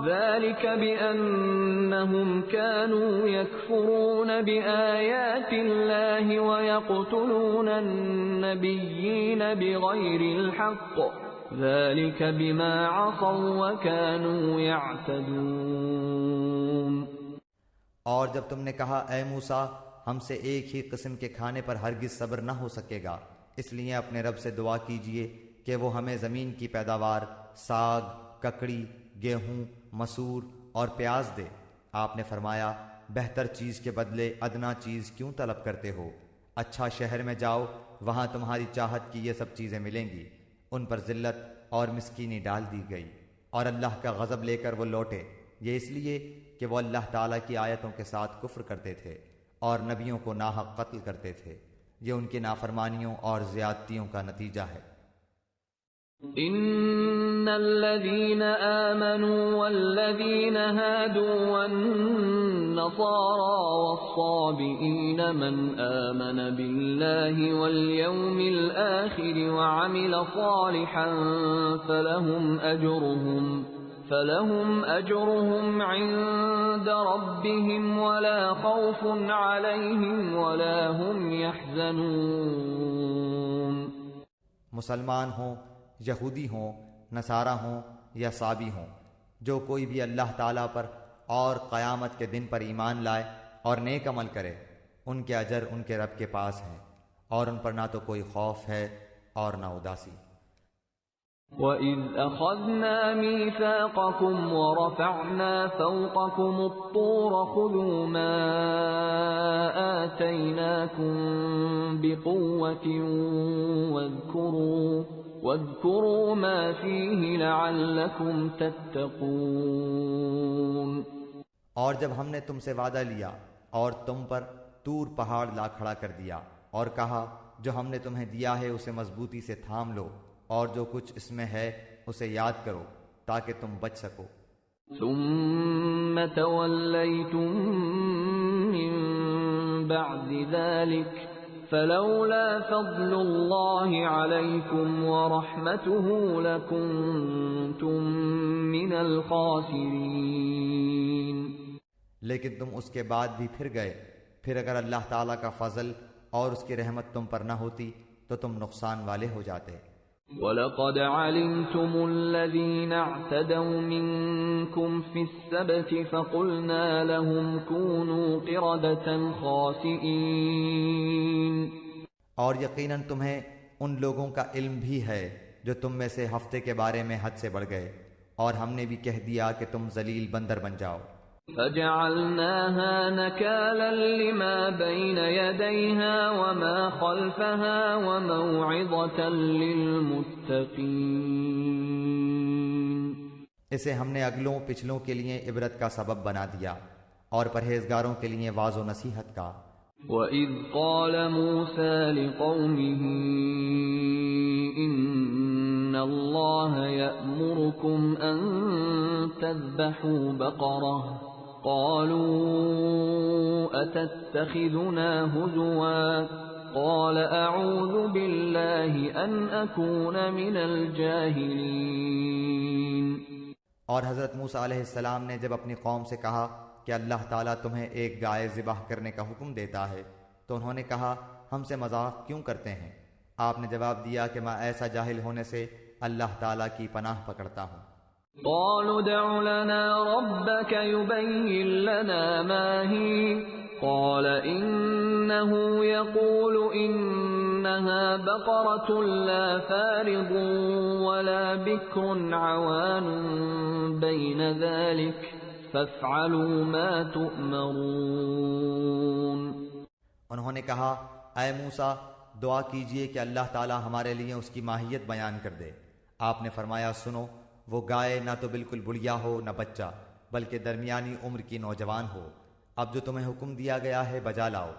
ذلك بأنهم كانوا يكفرون بآيات الله ويقتلون النبيين بغير الحق ذلك بما عصوا وكانوا يعتدون۔ اور جب تم نے کہا اے موسیٰ ہم سے ایک ہی قسم کے کھانے پر ہرگز صبر نہ ہو سکے گا، اس لیے اپنے رب سے دعا کیجئے کہ وہ ہمیں زمین کی پیداوار ساگ، ککڑی، گیہوں، مسور اور پیاز دے۔ آپ نے فرمایا بہتر چیز کے بدلے ادنا چیز کیوں طلب کرتے ہو؟ اچھا شہر میں جاؤ، وہاں تمہاری چاہت کی یہ سب چیزیں ملیں گی۔ ان پر ذلت اور مسکینی ڈال دی گئی اور اللہ کا غضب لے کر وہ لوٹے، یہ اس لیے کہ وہ اللہ تعالیٰ کی آیتوں کے ساتھ کفر کرتے تھے اور نبیوں کو ناحق قتل کرتے تھے۔ یہ ان کی نافرمانیوں اور زیادتیوں کا نتیجہ ہے۔ ان الذين آمنوا والذين هادوا والنصارى والصابئين من آمن بالله واليوم الآخر وعمل صالحا فلهم أجرهم عند ربهم ولا خوف عليهم ولا هم يحزنون۔ مسلمان ہوں، یہودی ہوں، نصارہ ہوں یا صابی ہوں، جو کوئی بھی اللہ تعالیٰ پر اور قیامت کے دن پر ایمان لائے اور نیک عمل کرے، ان کے اجر ان کے رب کے پاس ہیں اور ان پر نہ تو کوئی خوف ہے اور نہ اداسی۔ وَإِذْ أَخَذْنَا مِيثَاقَكُمْ وَرَفَعْنَا فَوْقَكُمُ الطُّورَ خُذُوا مَا آتَيْنَاكُمْ بِقُوَّةٍ وَاذْكُرُوا مَا فِيهِ لَعَلَّكُمْ تَتَّقُونَ۔ اور جب ہم نے تم سے وعدہ لیا اور تم پر طور پہاڑ لا کھڑا کر دیا اور کہا جو ہم نے تمہیں دیا ہے اسے مضبوطی سے تھام لو اور جو کچھ اس میں ہے اسے یاد کرو تاکہ تم بچ سکو۔ ثم توليتم من بعد ذلك فلولا فضل الله عليكم ورحمته لكنتم من الخاسرين۔ لیکن تم اس کے بعد بھی پھر گئے، پھر اگر اللہ تعالیٰ کا فضل اور اس کی رحمت تم پر نہ ہوتی تو تم نقصان والے ہو جاتے۔ وَلَقَدْ عَلِمْتُمُ الَّذِينَ اعْتَدَوْا مِنكُمْ فِي السَّبْتِ فَقُلْنَا لَهُمْ كُونُوا قِرَدَةً خَاسِئِينَ۔ اور یقیناً تمہیں ان لوگوں کا علم بھی ہے جو تم میں سے ہفتے کے بارے میں حد سے بڑھ گئے، اور ہم نے بھی کہہ دیا کہ تم ذلیل بندر بن جاؤ۔ فَجَعَلْنَاهَا نَكَالًا لِمَا بَيْنَ يَدَيْهَا وَمَا خَلْفَهَا وَمَوْعِظَةً لِلْمُتَّقِينَ۔ اسے ہم نے اگلوں پچھلوں کے لیے عبرت کا سبب بنا دیا اور پرہیزگاروں کے لیے واعظ و نصیحت کا۔ وَإِذْ قَالَ مُوسَى لِقَوْمِهِ إِنَّ اللَّهَ يَأْمُرُكُمْ أَن تَذْبَحُوا بَقَرَةً قَالُوا أَتَتَّخِذُنَا هُزُوًا قَالَ أَعُوذُ بِاللَّهِ أَنْ أَكُونَ مِنَ الْجَاهِلِينَ۔ اور حضرت موسیٰ علیہ السلام نے جب اپنی قوم سے کہا کہ اللہ تعالیٰ تمہیں ایک گائے ذبح کرنے کا حکم دیتا ہے تو انہوں نے کہا ہم سے مذاق کیوں کرتے ہیں؟ آپ نے جواب دیا کہ میں ایسا جاہل ہونے سے اللہ تعالیٰ کی پناہ پکڑتا ہوں۔ قالوا ادع لنا ربك يبين لنا ما هي قال إنه يقول إنها بقرة لا فارض ولا بكر عوان بين ذلك فافعلوا ما تؤمرون۔ انہوں نے کہا اے موسیٰ دعا کیجئے کہ اللہ تعالیٰ ہمارے لیے اس کی ماہیت بیان کر دے۔ آپ نے فرمایا سنو، وہ گائے نہ تو بالکل بڑھیا ہو نہ بچہ، بلکہ درمیانی عمر کی نوجوان ہو۔ اب جو تمہیں حکم دیا گیا ہے بجا لاؤ۔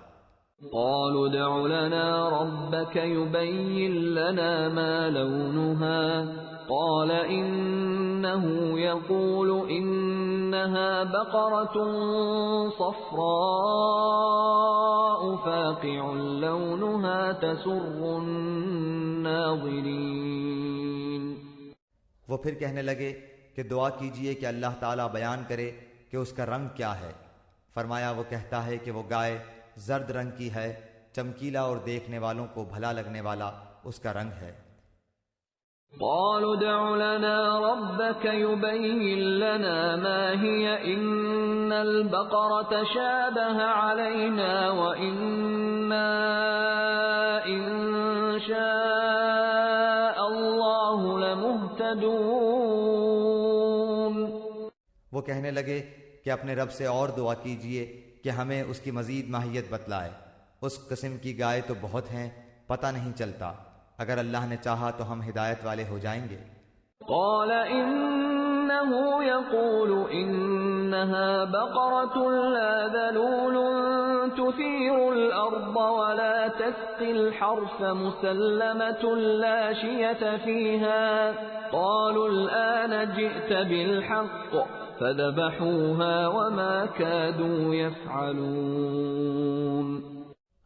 قالوا ادع لنا ربك يبين لنا ما لونها قال إنه يقول إنها بقرة صفراء فاقع لونها تسر الناظرين۔ وہ پھر کہنے لگے کہ دعا کیجئے کہ اللہ تعالیٰ بیان کرے کہ اس کا رنگ کیا ہے۔ فرمایا وہ کہتا ہے کہ وہ گائے زرد رنگ کی ہے، چمکیلا اور دیکھنے والوں کو بھلا لگنے والا اس کا رنگ ہے۔ قالوا ادع لنا ربك يبين لنا ما هي إن البقرة شابه علينا وإنا إن شاء الله لمهتدون۔ وہ کہنے لگے کہ اپنے رب سے اور دعا کیجئے کہ ہمیں اس کی مزید ماہیت بتلائے، اس قسم کی گائے تو بہت ہیں، پتہ نہیں چلتا، اگر اللہ نے چاہا تو ہم ہدایت والے ہو جائیں گے۔ قال إنه يقول إنها بقرة لا ذلول تثير الأرض ولا تسقي الحرث مسلمة لا شية فيها قالوا الآن جئت بالحق فذبحوها وما كادوا يفعلون۔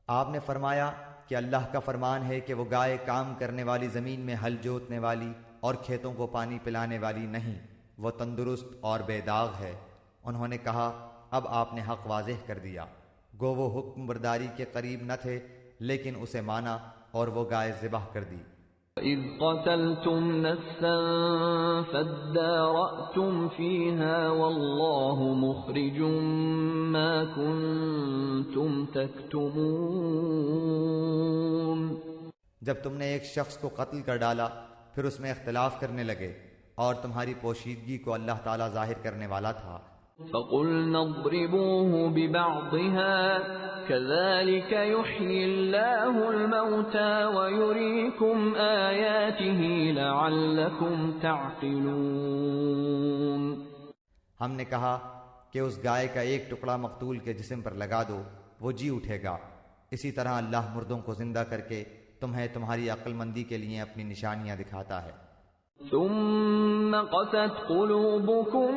آپ نے فرمایا کہ اللہ کا فرمان ہے کہ وہ گائے کام کرنے والی زمین میں ہل جوتنے والی اور کھیتوں کو پانی پلانے والی نہیں، وہ تندرست اور بے داغ ہے۔ انہوں نے کہا اب آپ نے حق واضح کر دیا۔ گو وہ حکم برداری کے قریب نہ تھے لیکن اسے مانا اور وہ گائے ذبح کر دی۔ إذ قتلتم نفسا فادارأتم فيها والله مخرج ما كنتم تكتمون۔ جب تم نے ایک شخص کو قتل کر ڈالا پھر اس میں اختلاف کرنے لگے اور تمہاری پوشیدگی کو اللہ تعالیٰ ظاہر کرنے والا تھا۔ فَقُلْنَا اضْرِبُوهُ بِبَعْضِهَا كَذَلِكَ يُحْيِي اللَّهُ الْمَوْتَى وَيُرِيكُمْ آيَاتِهِ لَعَلَّكُمْ تَعْقِلُونَ۔ ہم نے کہا کہ اس گائے کا ایک ٹکڑا مقتول کے جسم پر لگا دو، وہ جی اٹھے گا۔ اسی طرح اللہ مردوں کو زندہ کر کے تمہیں تمہاری عقل مندی کے لیے اپنی نشانیاں دکھاتا ہے۔ ثُمَّ قَسَتْ قُلُوبُكُم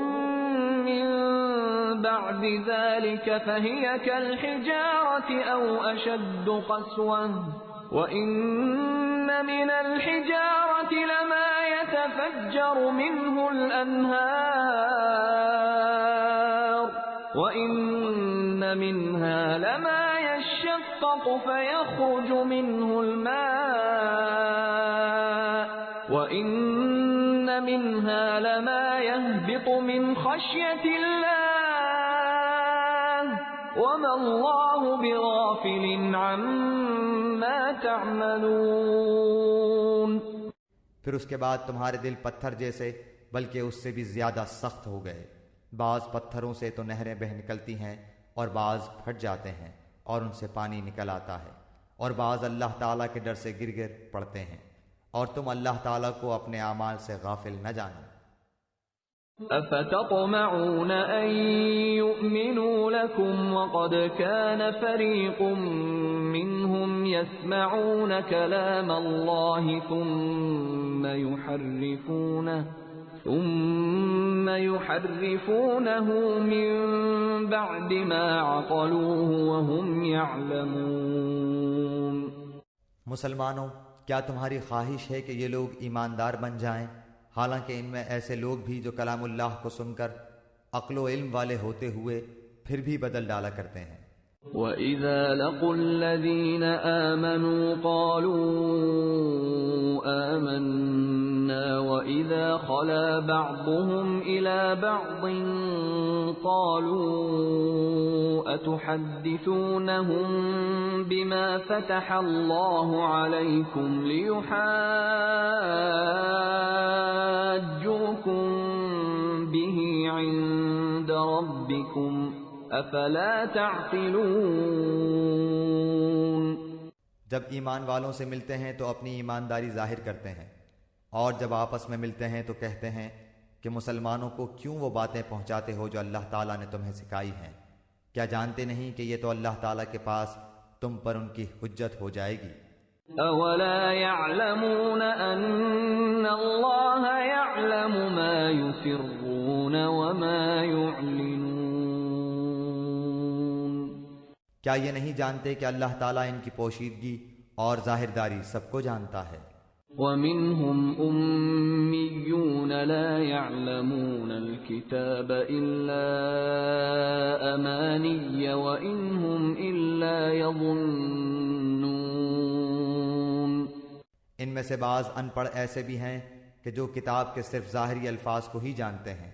من بعد ذلك فهي كالحجارة أو أشد قسوة وإن من الحجارة لما يتفجر منه الأنهار وإن منها لما يشقق فيخرج منه الماء وإن منها لما يهبط من خشية الله وما الله بغافل عما تعملون۔ پھر اس کے بعد تمہارے دل پتھر جیسے بلکہ اس سے بھی زیادہ سخت ہو گئے۔ بعض پتھروں سے تو نہریں بہہ نکلتی ہیں اور بعض پھٹ جاتے ہیں اور ان سے پانی نکل آتا ہے، اور بعض اللہ تعالیٰ کے ڈر سے گر گر پڑتے ہیں، اور تم اللہ تعالیٰ کو اپنے اعمال سے غافل نہ جانو۔ أفتطمعون أن يؤمنوا لكم وقد كان فريق منهم يسمعون كلام الله ثم يحرفونه من بعد ما عقلوه وهم يعلمون۔ مسلمانوں، کیا تمہاری خواہش ہے کہ یہ لوگ ایماندار بن جائیں حالانکہ ان میں ایسے لوگ بھی جو کلام اللہ کو سن کر عقل و علم والے ہوتے ہوئے پھر بھی بدل ڈالا کرتے ہیں۔ وَإِذَا لَقُوا الَّذِينَ آمَنُوا قَالُوا آمَنَّا وَإِذَا خَلَا بَعْضُهُمْ إِلَى بَعْضٍ قَالُوا أَتُحَدِّثُونَهُم بِمَا فَتَحَ اللَّهُ عَلَيْكُمْ لِيُحَاجُّوكُم بِهِ عِندَ رَبِّكُمْ افلا تعقلون۔ جب ایمان والوں سے ملتے ہیں تو اپنی ایمانداری ظاہر کرتے ہیں، اور جب آپس میں ملتے ہیں تو کہتے ہیں کہ مسلمانوں کو کیوں وہ باتیں پہنچاتے ہو جو اللہ تعالیٰ نے تمہیں سکھائی ہیں؟ کیا جانتے نہیں کہ یہ تو اللہ تعالیٰ کے پاس تم پر ان کی حجت ہو جائے گی۔ اولا يعلمون ان اللہ يعلم ما يسرون وما يعلنون، کیا یہ نہیں جانتے کہ اللہ تعالیٰ ان کی پوشیدگی اور ظاہرداری سب کو جانتا ہے؟ وَمِنْهُمْ أُمِّيُّونَ لَا يَعْلَمُونَ الْكِتَابَ إِلَّا أَمَانِيَّ وَإِنْ هُمْ إِلَّا يَظُنُّونَ، ان میں سے بعض ان پڑھ ایسے بھی ہیں کہ جو کتاب کے صرف ظاہری الفاظ کو ہی جانتے ہیں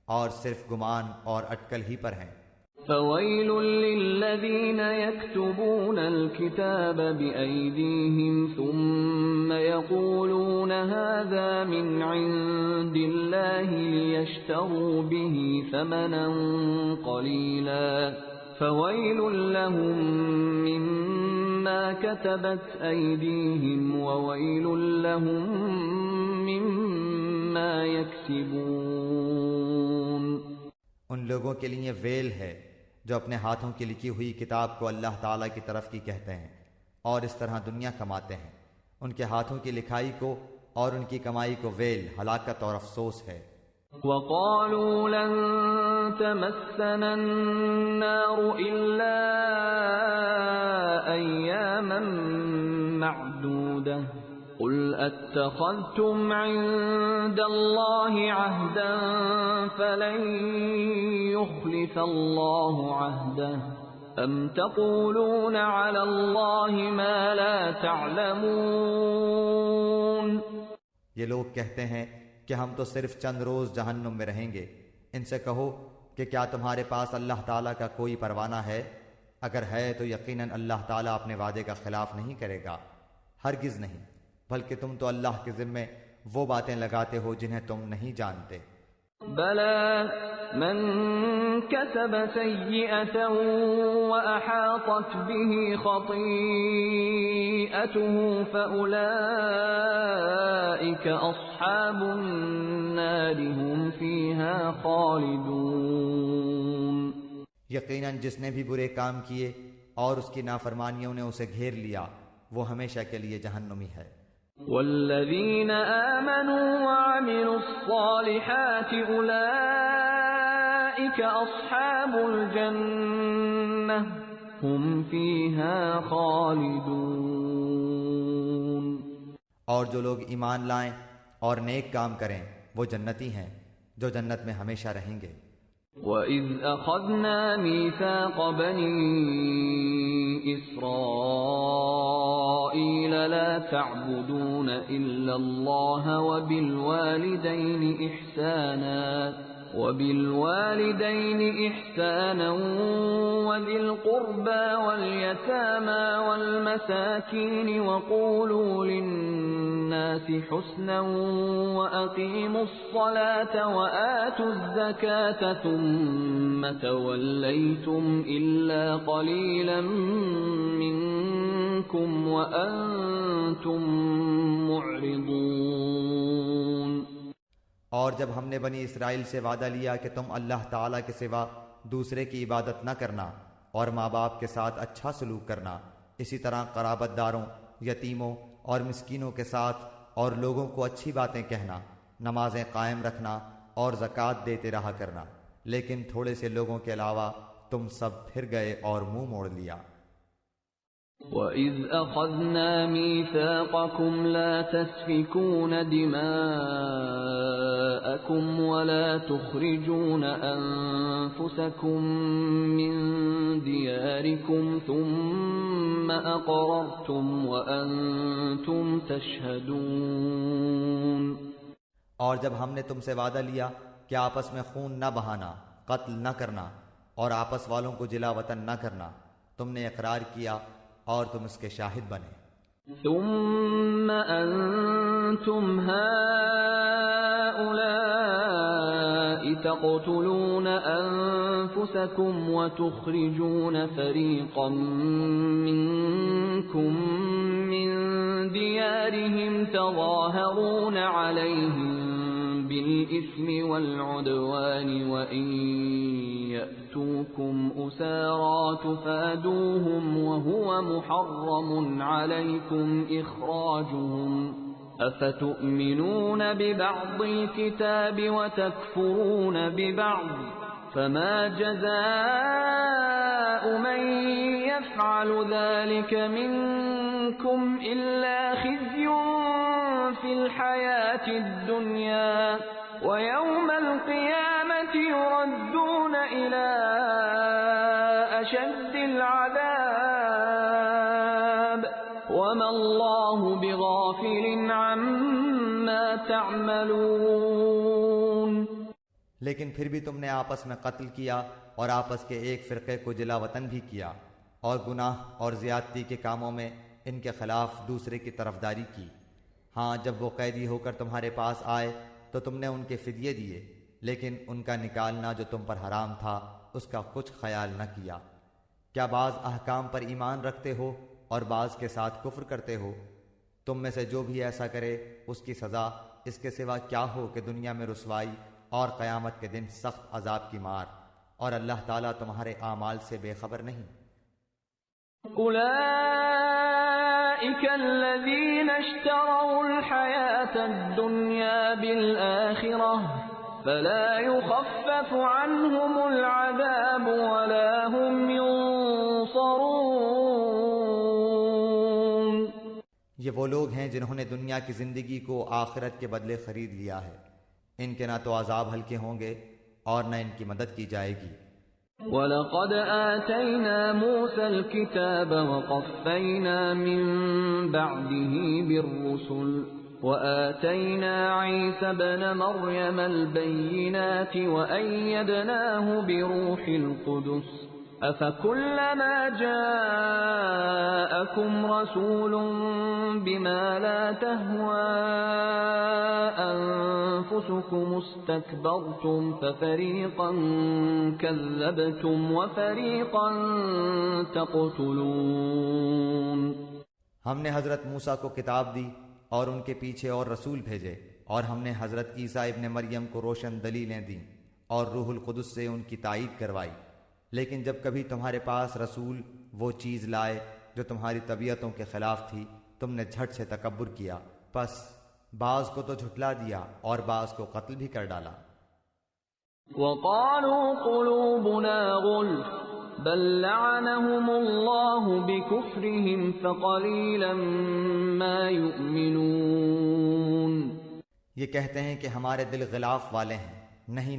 اور صرف گمان اور اٹکل ہی پر ہیں۔ فَوَيْلٌ لِّلَّذِينَ يَكْتُبُونَ الْكِتَابَ بِأَيْدِيهِمْ ثُمَّ يَقُولُونَ هَذَا مِنْ عِندِ اللَّهِ لِيَشْتَرُوا بِهِ ثَمَنًا قَلِيلًا فَوَيْلٌ لَّهُم مِّمَّا كَتَبَتْ أَيْدِيهِمْ وَوَيْلٌ لَّهُم مِّمَّا يَكْسِبُونَ۔ ان لوگوں کے لیے ویل ہے جو اپنے ہاتھوں کی لکھی ہوئی کتاب کو اللہ تعالیٰ کی طرف کی کہتے ہیں اور اس طرح دنیا کماتے ہیں، ان کے ہاتھوں کی لکھائی کو اور ان کی کمائی کو ویل، ہلاکت اور افسوس ہے۔ وَقَالُوا لَن تَمَسَّنَا النَّارُ إِلَّا أَيَّامًا مَّعْدُودَةً قُلْ أَتَّخَذْتُمْ عِندَ اللَّهِ عَهْدًا فَلَن يُخْلِفَ اللَّهُ عَهْدَهُ أَمْ تَقُولُونَ عَلَى اللَّهِ مَا لَا تَعْلَمُونَ۔ یہ لوگ کہتے ہیں کہ ہم تو صرف چند روز جہنم میں رہیں گے، ان سے کہو کہ کیا تمہارے پاس اللہ تعالیٰ کا کوئی پروانہ ہے؟ اگر ہے تو یقیناً اللہ تعالیٰ اپنے وعدے کا خلاف نہیں کرے گا، ہرگز نہیں، بلکہ تم تو اللہ کے ذمے وہ باتیں لگاتے ہو جنہیں تم نہیں جانتے۔ بَلَى مَنْ كَسَبَ سَيِّئَةً وَأَحَاطَتْ بِهِ خَطِيئَتُهُ فَأُولَئِكَ أَصْحَابُ النَّارِ هُمْ فِيهَا خَالِدُونَ۔ یقیناً جس نے بھی برے کام کیے اور اس کی نافرمانیوں نے اسے گھیر لیا، وہ ہمیشہ کے لیے جہنمی ہے۔ والذین آمنوا وعملوا الصالحات اولئک اصحاب الجنہ هم فیہا خالدون۔ اور جو لوگ ایمان لائیں اور نیک کام کریں وہ جنتی ہیں جو جنت میں ہمیشہ رہیں گے۔ وَإِذْ أَخَذْنَا مِيثَاقَ بَنِي إِسْرَائِيلَ لَا تَعْبُدُونَ إِلَّا اللَّهَ وَبِالْوَالِدَيْنِ إِحْسَانًا وَذِي الْقُرْبَى وَالْيَتَامَى وَالْمَسَاكِينِ وَقُولُوا لِلنَّاسِ حُسْنًا وَأَقِيمُوا الصَّلَاةَ وَآتُوا الزَّكَاةَ ثُمَّ تَوَلَّيْتُمْ إِلَّا قَلِيلًا مِّنكُمْ وَأَنتُمْ مُعْرِضُونَ۔ اور جب ہم نے بنی اسرائیل سے وعدہ لیا کہ تم اللہ تعالیٰ کے سوا دوسرے کی عبادت نہ کرنا اور ماں باپ کے ساتھ اچھا سلوک کرنا، اسی طرح قرابت داروں، یتیموں اور مسکینوں کے ساتھ اور لوگوں کو اچھی باتیں کہنا، نمازیں قائم رکھنا اور زکوٰۃ دیتے رہا کرنا، لیکن تھوڑے سے لوگوں کے علاوہ تم سب پھر گئے اور منہ موڑ لیا۔ وَإِذْ أَخَذْنَا مِيثَاقَكُمْ لَا تَسْفِكُونَ دِمَاءَكُمْ وَلَا تُخْرِجُونَ أَنفُسَكُمْ مِنْ دِيَارِكُمْ ثُمَّ أَقْرَرْتُمْ وَأَنْتُمْ تَشْهَدُونَ۔ اور جب ہم نے تم سے وعدہ لیا کہ آپس میں خون نہ بہانا، قتل نہ کرنا اور آپس والوں کو جلا وطن نہ کرنا، تم نے اقرار کیا اور تم اس کے شاہد بنے۔ ثم أنتم هؤلاء تقتلون أنفسكم وتخرجون فريقا منكم من ديارهم تظاهرون عليهم بالإثم والعدوان وإن يأتوا يأتوكم أسارى تفادوهم وهو محرم عليكم إخراجهم أفتؤمنون ببعض الكتاب وتكفرون ببعض فما جزاء من يفعل ذلك منكم إلا خزي في الحياة الدنيا ويوم القيامة يردون إلى أشد العذاب وما الله بغافل عما تعملون۔ لیکن پھر بھی تم نے آپس میں قتل کیا اور آپس کے ایک فرقے کو جلا وطن بھی کیا، اور گناہ اور زیادتی کے کاموں میں ان کے خلاف دوسرے کی طرفداری کی۔ ہاں، جب وہ قیدی ہو کر تمہارے پاس آئے تو تم نے ان کے فدیے دیے، لیکن ان کا نکالنا جو تم پر حرام تھا اس کا کچھ خیال نہ کیا۔ کیا بعض احکام پر ایمان رکھتے ہو اور بعض کے ساتھ کفر کرتے ہو؟ تم میں سے جو بھی ایسا کرے اس کی سزا اس کے سوا کیا ہو کہ دنیا میں رسوائی اور قیامت کے دن سخت عذاب کی مار، اور اللہ تعالیٰ تمہارے اعمال سے بے خبر نہیں۔ أولئك الذين اشتروا الحياة الدنيا بالآخرة فلا يخفف عنهم العذاب ولا هم ينصرون۔ یہ وہ لوگ ہیں جنہوں نے دنیا کی زندگی کو آخرت کے بدلے خرید لیا ہے، ان کے نہ تو عذاب ہلکے ہوں گے اور نہ ان کی مدد کی جائے گی۔ وَلَقَدْ آتَيْنَا مُوسَى الْكِتَابَ وَقَفَّيْنَا مِن بَعْدِهِ بِالرُّسُلِ وَآتَيْنَا عِيسَى ابْنَ مَرْيَمَ الْبَيِّنَاتِ وَأَيَّدْنَاهُ بِرُوحِ الْقُدُسِ أَفَكُلَّمَا جَاءَكُمْ رَسُولٌ بِمَا لَا تَهْوَى أَنفُسُكُمُ اسْتَكْبَرْتُمْ فَفَرِيقًا كَذَّبْتُمْ وَفَرِيقًا تَقْتُلُونَ۔ ہم نے حضرت موسیٰ کو کتاب دی اور ان کے پیچھے اور رسول بھیجے، اور ہم نے حضرت عیسیٰ ابن مریم کو روشن دلیلیں دیں اور روح القدس سے ان کی تائید کروائی، لیکن جب کبھی تمہارے پاس رسول وہ چیز لائے جو تمہاری طبیعتوں کے خلاف تھی، تم نے جھٹ سے تکبر کیا، پس بعض کو تو جھٹلا دیا اور بعض کو قتل بھی کر ڈالا۔ وَقَالُوا قُلُوبُنَا غُلْفٌ بَل لَّعَنَهُمُ اللَّهُ بِكُفْرِهِمْ فَقَلِيلًا مَّا يُؤْمِنُونَ۔ یہ کہتے ہیں کہ ہمارے دل غلاف والے ہیں، نہیں،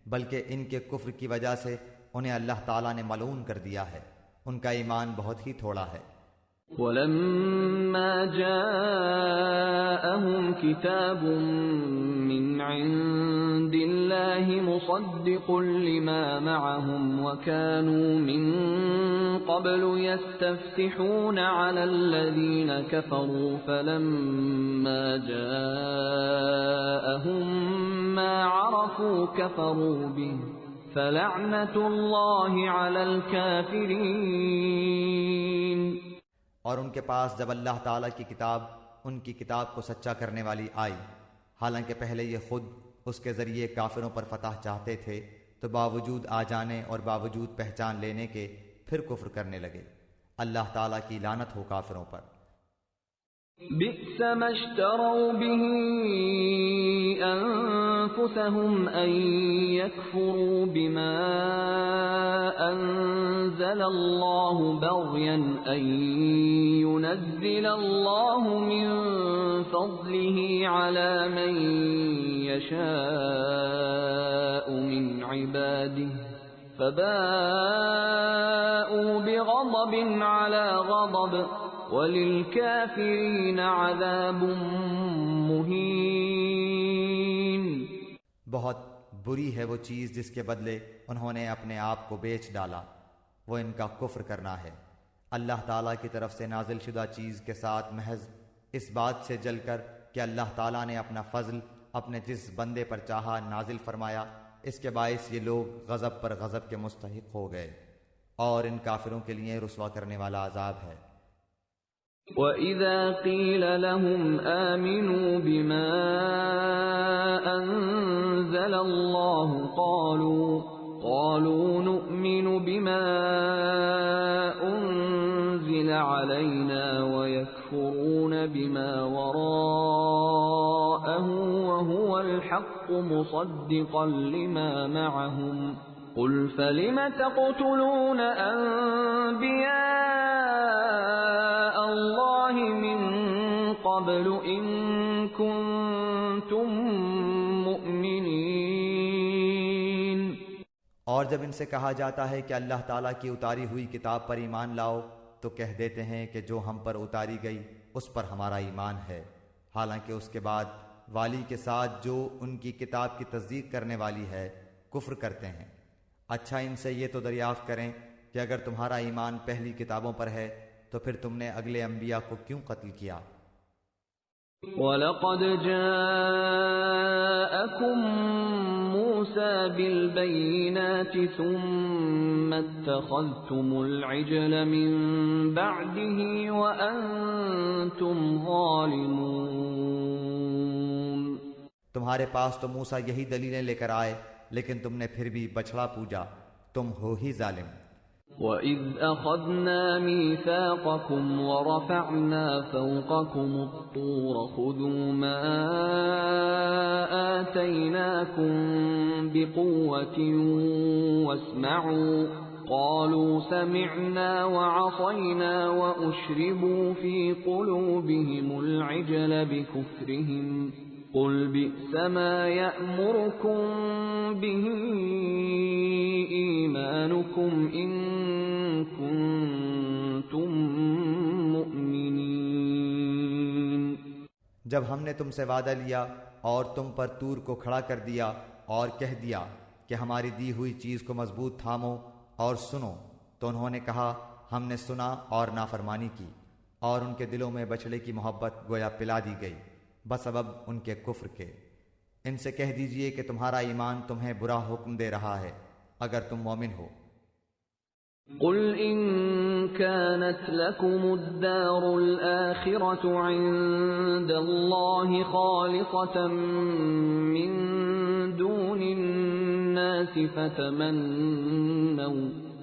بلکہ ان کے کفر کی وجہ سے انہیں اللہ تعالیٰ نے ملعون کر دیا ہے، ان کا ایمان بہت ہی تھوڑا ہے۔ وَلَمَّا جَاءَهُمْ كِتَابٌ مِّنْ عِندِ اللَّهِ مُصَدِّقٌ لِّمَا مَعَهُمْ وَكَانُوا مِن قَبْلُ يَسْتَفْتِحُونَ عَلَى الَّذِينَ كَفَرُوا فَلَمَّا جَاءَهُم مَّا عَرَفُوا كَفَرُوا بِهِ فَلَعْنَةُ اللَّهِ عَلَى الْكَافِرِينَ۔ اور ان کے پاس جب اللہ تعالیٰ کی کتاب ان کی کتاب کو سچا کرنے والی آئی، حالانکہ پہلے یہ خود اس کے ذریعے کافروں پر فتح چاہتے تھے، تو باوجود آ جانے اور باوجود پہچان لینے کے پھر کفر کرنے لگے۔ اللہ تعالیٰ کی لعنت ہو کافروں پر۔ بئس ما اشتروا به أنفسهم أن يكفروا بما أنزل الله بغيا أن ينزل الله من فضله على من يشاء من عباده فباءوا بغضب على غضب وَلِلْكَافِرِينَ عَذَابٌ مُّهِينٌ۔ بہت بری ہے وہ چیز جس کے بدلے انہوں نے اپنے آپ کو بیچ ڈالا، وہ ان کا کفر کرنا ہے۔ اللہ تعالیٰ کی طرف سے نازل شدہ چیز کے ساتھ محض اس بات سے جل کر کہ اللہ تعالیٰ نے اپنا فضل اپنے جس بندے پر چاہا نازل فرمایا، اس کے باعث یہ لوگ غضب پر غضب کے مستحق ہو گئے، اور ان کافروں کے لیے رسوا کرنے والا عذاب ہے۔ وَإِذَا قِيلَ لَهُمْ آمِنُوا بِمَا أَنزَلَ اللَّهُ قالوا نؤمن بما أنزل علينا ويكفرون بما وراءه وهو الحق مصدقا لما معهم قل فلم تقتلون أنبياء الله من قبل إن كنتم مؤمنين۔ اور جب ان سے کہا جاتا ہے کہ اللہ تعالیٰ کی اتاری ہوئی کتاب پر ایمان لاؤ تو کہہ دیتے ہیں کہ جو ہم پر اتاری گئی اس پر ہمارا ایمان ہے، حالانکہ اس کے بعد والی کے ساتھ جو ان کی کتاب کی تصدیق کرنے والی ہے کفر کرتے ہیں۔ اچھا ان سے یہ تو دریافت کریں کہ اگر تمہارا ایمان پہلی کتابوں پر ہے تو پھر تم نے اگلے انبیاء کو کیوں قتل کیا؟ وَلَقَدْ جَاءَكُم مُوسَى بِالْبَيِّنَاتِ ثُمَّ اتَّخَذْتُمُ الْعِجْلَ مِن بَعْدِهِ وَأَنتُمْ ظَالِمُونَ۔ تمہارے پاس تو موسیٰ یہی دلیلیں لے کر آئے لیکن تم نے پھر بھی بچڑا پوجا، تم ہو ہی ظالم۔ وَإِذْ أَخَذْنَا مِيثَاقَكُمْ وَرَفَعْنَا فَوْقَكُمُ الطُّورَ خُذُوا مَا آتَيْنَاكُمْ بِقُوَّةٍ وَاسْمَعُوا قَالُوا سَمِعْنَا وَعَصَيْنَا وَأُشْرِبُوا فِي قُلُوبِهِمُ الْعِجْلَ بِكُفْرِهِمْ قُلْ بِئْسَ مَا يَأْمُرُكُمْ بِهِ إِيمَانُكُمْ إِن كُنتُم مُّؤْمِنِينَ۔ جب ہم نے تم سے وعدہ لیا اور تم پر طور کو کھڑا کر دیا اور کہہ دیا کہ ہماری دی ہوئی چیز کو مضبوط تھامو اور سنو، تو انہوں نے کہا ہم نے سنا اور نافرمانی کی، اور ان کے دلوں میں بچڑے کی محبت گویا پلا دی گئی بسبب ان کے کفر کے۔ ان سے کہہ دیجئے کہ تمہارا ایمان تمہیں برا حکم دے رہا ہے اگر تم مومن ہو۔ قل إن كانت لكم الدار الآخرة عند الله خالصة من دون الناس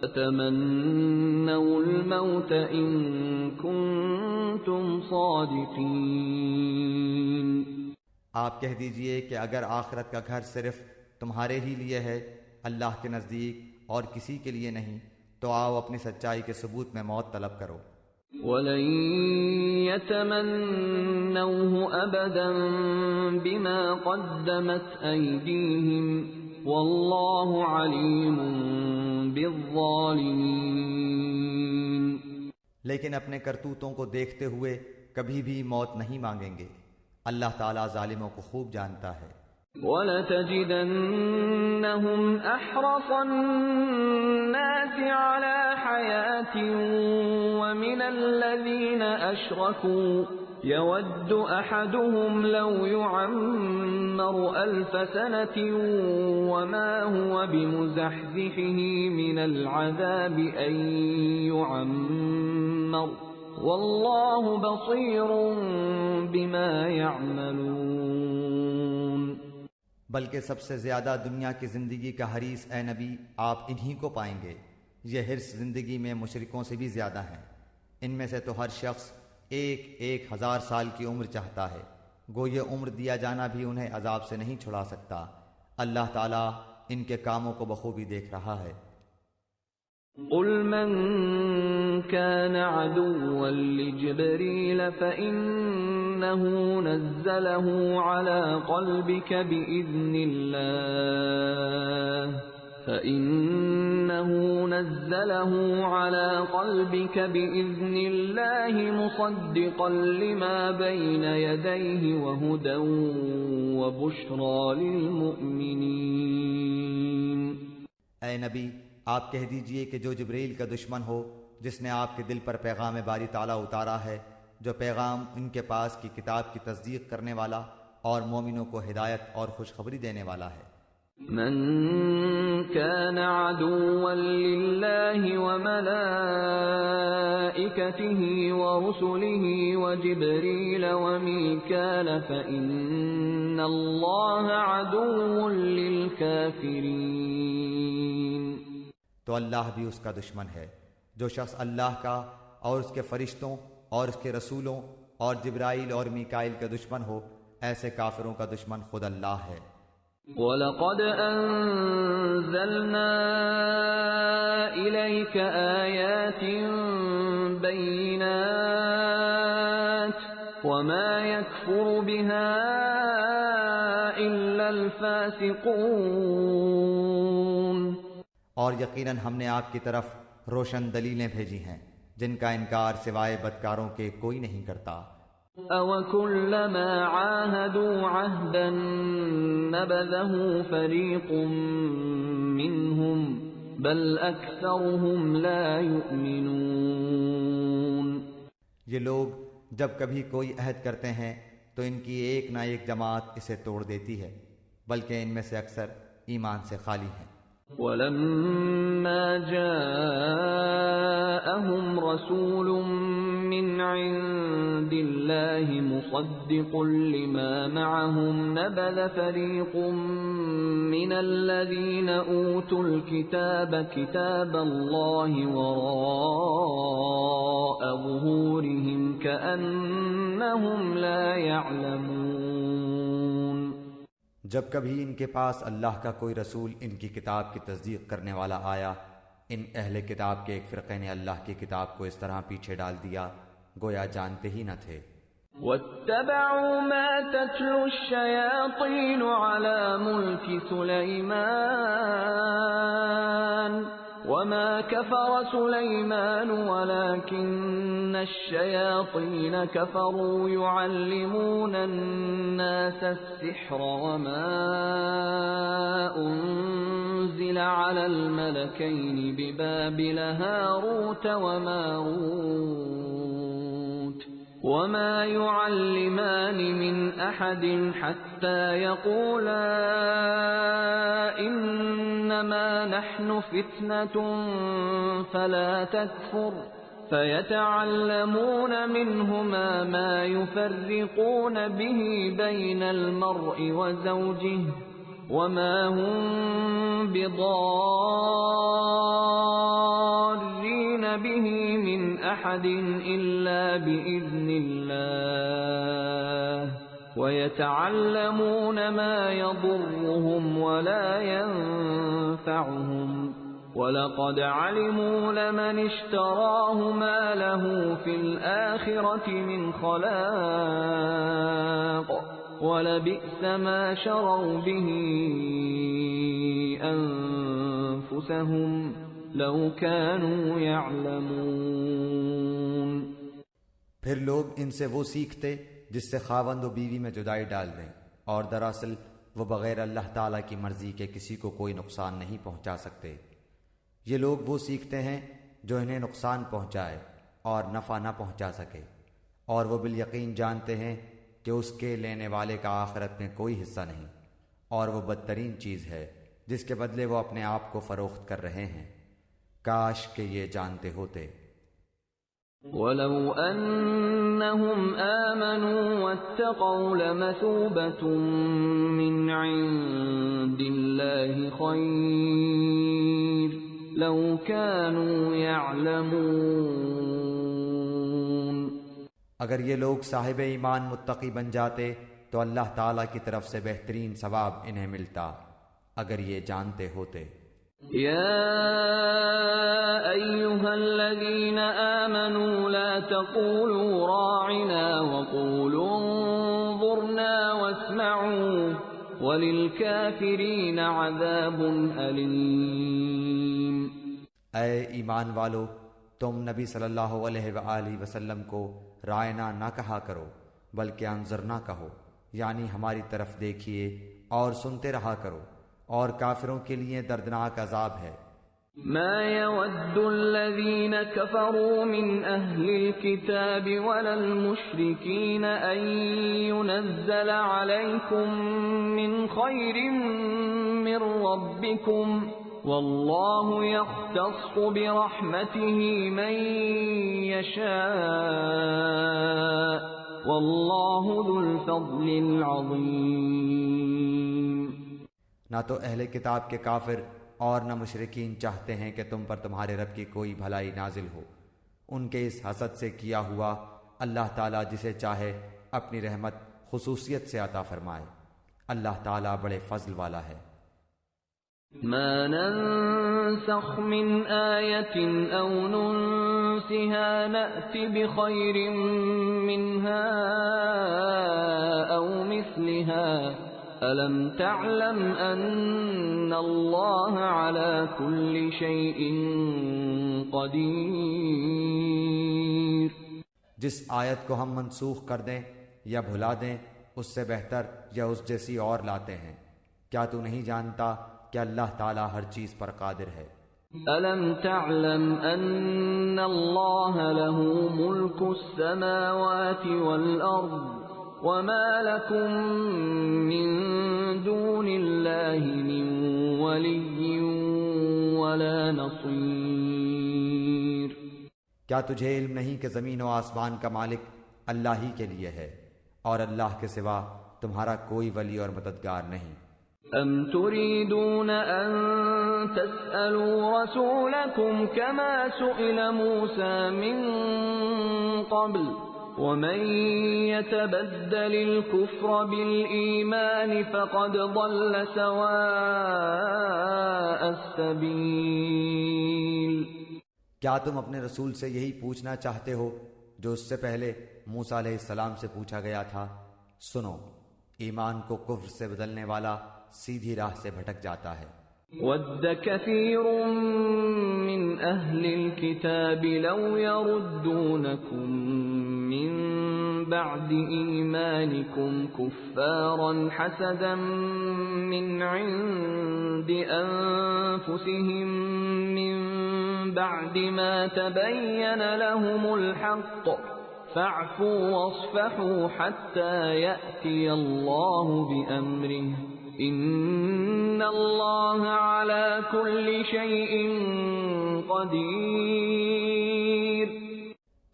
فتمنوا الموت إن كنتم صادقين۔ آپ کہہ دیجئے کہ اگر آخرت کا گھر صرف تمہارے ہی لیے ہے، اللہ کے نزدیک اور کسی کے لیے نہیں، تو آؤ اپنی سچائی کے ثبوت میں موت طلب کرو۔ وَلَن يَتَمَنَّوْهُ أَبَدًا بِمَا قَدَّمَتْ أَيْدِيهِمْ وَاللَّهُ عَلِيمٌ بِالظَّالِمِينَ۔ لیکن اپنے کرتوتوں کو دیکھتے ہوئے کبھی بھی موت نہیں مانگیں گے، اللہ تعالیٰ ظالموں کو خوب جانتا ہے۔ وَلَتَجِدَنَّهُمْ أَحْرَصَ النَّاسِ عَلَى حَيَاةٍ وَمِنَ الَّذِينَ أَشْرَكُوا يَوَدُّ أَحَدُهُمْ لَوْ يُعَمَّرُ أَلْفَ سَنَةٍ وَمَا هُوَ بِمُزَحْزِحِهِ مِنَ الْعَذَابِ أَن يُعَمَّرَ وَاللَّهُ بَصِيرٌ بِمَا يَعْمَلُونَ۔ بلکہ سب سے زیادہ دنیا کی زندگی کا حریص اے نبی آپ انہی کو پائیں گے، یہ حرص زندگی میں مشرکوں سے بھی زیادہ ہیں۔ ان میں سے تو ہر شخص 1000 سال کی عمر چاہتا ہے، گو یہ عمر دیا جانا بھی انہیں عذاب سے نہیں چھڑا سکتا۔ اللہ تعالیٰ ان کے کاموں کو بخوبی دیکھ رہا ہے۔ قل من كان عدوا لجبريل فإنه نزله على قلبك بإذن الله مصدقا لما بين يديه وهدى وبشرى للمؤمنين۔ اے نبی آپ کہہ دیجئے کہ جو جبریل کا دشمن ہو، جس نے آپ کے دل پر پیغام باری تعالیٰ اتارا ہے، جو پیغام ان کے پاس کی کتاب کی تصدیق کرنے والا اور مومنوں کو ہدایت اور خوشخبری دینے والا ہے۔ من كان عدوا لله وملائكته ورسله وجبريل وميكال فإن الله عدو للكافرين۔ تو اللہ بھی اس کا دشمن ہے۔ جو شخص اللہ کا اور اس کے فرشتوں اور اس کے رسولوں اور جبرائیل اور میکائیل کا دشمن ہو، ایسے کافروں کا دشمن خود اللہ ہے۔ وَلَقَدْ أَنزَلْنَا إِلَيْكَ آيَاتٍ بَيِّنَاتٍ وَمَا يَكْفُرُ بِهَا إِلَّا الْفَاسِقُونَ۔ اور یقیناً ہم نے آپ کی طرف روشن دلیلیں بھیجی ہیں جن کا انکار سوائے بدکاروں کے کوئی نہیں کرتا۔ أَوَكُلَّمَا عَاهَدُوا عَهْدًا نَبَذَهُ فَرِيقٌ مِّنْهُمْ بَلْ أَكْثَرُهُمْ لَا يُؤْمِنُونَ۔ یہ لوگ جب کبھی کوئی عہد کرتے ہیں تو ان کی ایک نہ ایک جماعت اسے توڑ دیتی ہے، بلکہ ان میں سے اکثر ایمان سے خالی ہیں۔ وَلَمَّا جَاءَهُمْ رَسُولٌ مِّنْ عِندِ اللَّهِ مُصَدِّقٌ لِّمَا مَعَهُمْ نَبَذَ فَرِيقٌ مِّنَ الَّذِينَ أُوتُوا الْكِتَابَ كِتَابَ اللَّهِ وَرَاءَ ظُهُورِهِمْ كَأَنَّهُمْ لَا يَعْلَمُونَ۔ جب کبھی ان کے پاس اللہ کا کوئی رسول ان کی کتاب کی تصدیق کرنے والا آیا، ان اہل کتاب کے ایک فرقے نے اللہ کی کتاب کو اس طرح پیچھے ڈال دیا گویا جانتے ہی نہ تھے۔ وَاتَّبَعُوا مَا تَتْلُو الشَّيَاطِينُ عَلَى مُلْكِ سُلَيْمَانَ وَمَا كَفَرَ سُلَيْمَانُ وَلَكِنَّ الشَّيَاطِينَ كَفَرُوا يُعَلِّمُونَ النَّاسَ السِّحْرَ وَمَا أُنزِلَ عَلَى الْمَلَكَيْنِ بِبَابِلَ هَارُوتَ وَمَارُوتَ وَمَا يُعَلِّمَانِ مِنْ أَحَدٍ حَتَّى يَقُولَا إِنَّمَا نَحْنُ فِتْنَةٌ فَلَا تَكْفُرْ فَيَتَعَلَّمُونَ مِنْهُمَا مَا يُفَرِّقُونَ بِهِ بَيْنَ الْمَرْءِ وَزَوْجِهِ وَمَا هُمْ بِضَارِّينَ بِهِ مِنْ أَحَدٍ إِلَّا بِإِذْنِ اللَّهِ وَيَتَعَلَّمُونَ مَا يَضُرُّهُمْ وَلَا يَنفَعُهُمْ وَلَقَدْ عَلِمُوا لَمَنِ اشْتَرَاهُ مَا لَهُ فِي الْآخِرَةِ مِنْ خَلَاقٍ وَلَبِئْسَ مَا شَرَوْا بِهِ أَنفُسَهُمْ لَوْ كَانُوا يَعْلَمُونَ۔ پھر لوگ ان سے وہ سیکھتے جس سے خاوند و بیوی میں جدائی ڈال دیں، اور دراصل وہ بغیر اللہ تعالیٰ کی مرضی کے کسی کو کوئی نقصان نہیں پہنچا سکتے۔ یہ لوگ وہ سیکھتے ہیں جو انہیں نقصان پہنچائے اور نفع نہ پہنچا سکے، اور وہ بالیقین جانتے ہیں کہ اس کے لینے والے کا آخرت میں کوئی حصہ نہیں، اور وہ بدترین چیز ہے جس کے بدلے وہ اپنے آپ کو فروخت کر رہے ہیں۔ کاش کہ یہ جانتے ہوتے۔ وَلَوْ أَنَّهُمْ آمَنُوا وَاتَّقَوْا لَمَثُوبَةٌ مِّنْ عِندِ اللَّهِ خَيْرٌ لَوْ كَانُوا يَعْلَمُونَ۔ اگر یہ لوگ صاحب ایمان متقی بن جاتے تو اللہ تعالیٰ کی طرف سے بہترین ثواب انہیں ملتا اگر یہ جانتے ہوتے۔ يا أيها الذين آمنوا لا تقولوا راعنا وقولوا انظرنا واسمعوا وللكافرين عذاب أليم۔ اے ایمان والو، تم نبی صلی اللہ علیہ وآلہ وسلم کو رائنا نہ کہا کرو بلکہ انظرنا کہو، یعنی ہماری طرف دیکھیے اور سنتے رہا کرو، اور کافروں کے لیے دردناک عذاب ہے۔ ما يود الذين كفروا من أهل الكتاب ولا المشركين أن ينزل عليكم من خير من ربكم والله يختص برحمته من يشاء والله ذو الفضل العظيم۔ نہ تو اہل کتاب کے کافر اور نہ مشرکین چاہتے ہیں کہ تم پر تمہارے رب کی کوئی بھلائی نازل ہو۔ ان کے اس حسد سے کیا ہوا اللہ تعالیٰ جسے چاہے اپنی رحمت خصوصیت سے عطا فرمائے۔ اللہ تعالیٰ بڑے فضل والا ہے۔ ما ننسخ من آية أو ننسها نأت بخير منها أو مثلها ألم تعلم أن الله على كل شيء قدير۔ جس آیت کو ہم منسوخ کر دیں یا بھلا دیں اس سے بہتر یا اس جیسی اور لاتے ہیں۔ کیا تو نہیں جانتا کہ اللہ تعالیٰ ہر چیز پر قادر ہے؟ أَلَمْ تَعْلَمْ أَنَّ اللَّهَ لَهُ مُلْكُ السَّمَاوَاتِ وَالْأَرْضِ وَمَا لَكُم مِّن دُونِ اللَّهِ مِن وَلِيٍّ وَلَا نَصِيرٍ۔ کیا تجھے علم نہیں کہ زمین و آسمان کا مالک اللہ ہی کے لیے ہے اور اللہ کے سوا تمہارا کوئی ولی اور مددگار نہیں؟ أَمْ تُرِيدُونَ أَن تَسْأَلُوا رَسُولَكُمْ كَمَا سُئِلَ مُوسَى مِن قَبْلُ وَمَن يَتَبَدَّلِ الْكُفْرَ بِالْإِيمَانِ فَقَدْ ضَلَّ سَوَاءَ السَّبِيلِ۔ کیا تم اپنے رسول سے یہی پوچھنا چاہتے ہو جو اس سے پہلے موسیٰ علیہ السلام سے پوچھا گیا تھا؟ سنو، ایمان کو کفر سے بدلنے والا سیدھی راہ سے بھٹک جاتا ہے۔ وَدَّ كَثِيرٌ مِّنْ أَهْلِ الْكِتَابِ لَوْ يَرُدُّونَكُم مِّن بَعْدِ إِيمَانِكُمْ كُفَّارًا حَسَدًا مِّنْ عِندِ أَنفُسِهِم مِّن بَعْدِ مَا تَبَيَّنَ لَهُمُ الْحَقُّ فَاعْفُوا وَاصْفَحُوا حَتَّى يَأْتِيَ اللَّهُ بِأَمْرِهِ إِنَّ اللَّهَ عَلَى كُلِّ شَيْءٍ قَدِيرٌ۔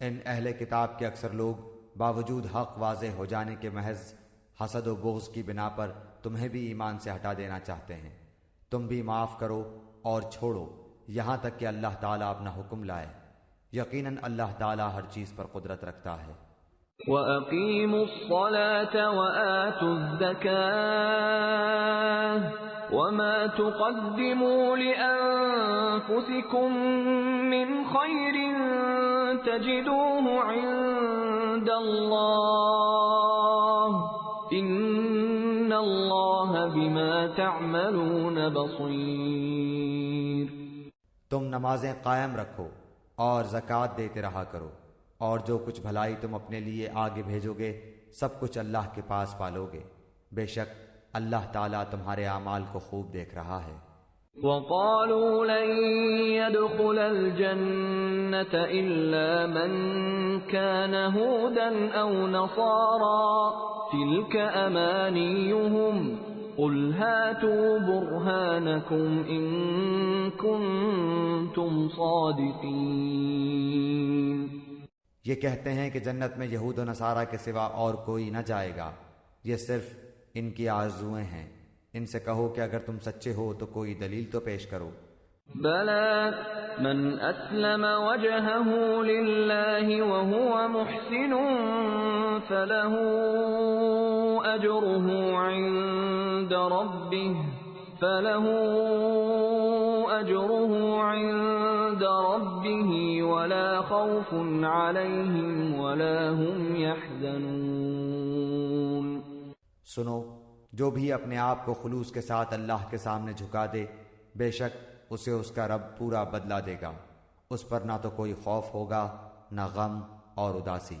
ان اہل کتاب کے اکثر لوگ باوجود حق واضح ہو جانے کے محض حسد و بغض کی بنا پر تمہیں بھی ایمان سے ہٹا دینا چاہتے ہیں۔ تم بھی معاف کرو اور چھوڑو یہاں تک کہ اللہ تعالیٰ اپنا حکم لائے۔ یقیناً اللہ تعالیٰ ہر چیز پر قدرت رکھتا ہے۔ وَأَقِيمُوا الصَّلَاةَ وَآتُوا الزَّكَاةَ وَمَا تُقَدِّمُوا لِأَنفُسِكُم مِّنْ خَيْرٍ تَجِدُوهُ عِندَ اللَّهِ إِنَّ اللَّهَ بِمَا تَعْمَلُونَ بَصِيرٌ۔ تم نمازیں قائم رکھو اور زکوٰۃ دیتے رہا کرو، اور جو کچھ بھلائی تم اپنے لیے آگے بھیجو گے سب کچھ اللہ کے پاس پالو گے۔ بے شک اللہ تعالیٰ تمہارے اعمال کو خوب دیکھ رہا ہے۔ وَقَالُوا لَن يَدْخُلَ الْجَنَّةَ إِلَّا مَن كَانَ هُودًا أَوْ نَصَارَىٰ تِلْكَ أَمَانِيُّهُمْ قُلْ هَاتُوا بُرْهَانَكُمْ إِن كُنتُمْ صَادِقِينَ۔ یہ کہتے ہیں کہ جنت میں یہود و نصارہ کے سوا اور کوئی نہ جائے گا، یہ صرف ان کی آرزوئیں ہیں۔ ان سے کہو کہ اگر تم سچے ہو تو کوئی دلیل تو پیش کرو۔ بَلَىٰ مَنْ أَسْلَمَ وَجْهَهُ لِلَّهِ وَهُوَ مُحْسِنٌ فَلَهُ أَجْرُهُ عِندَ رَبِّهِ وَلَا خَوْفٌ عَلَيْهِمْ وَلَا هُمْ يَحْزَنُونَ۔ سنو، جو بھی اپنے آپ کو خلوص کے ساتھ اللہ کے سامنے جھکا دے بے شک اسے اس کا رب پورا بدلہ دے گا، اس پر نہ تو کوئی خوف ہوگا نہ غم اور اداسی۔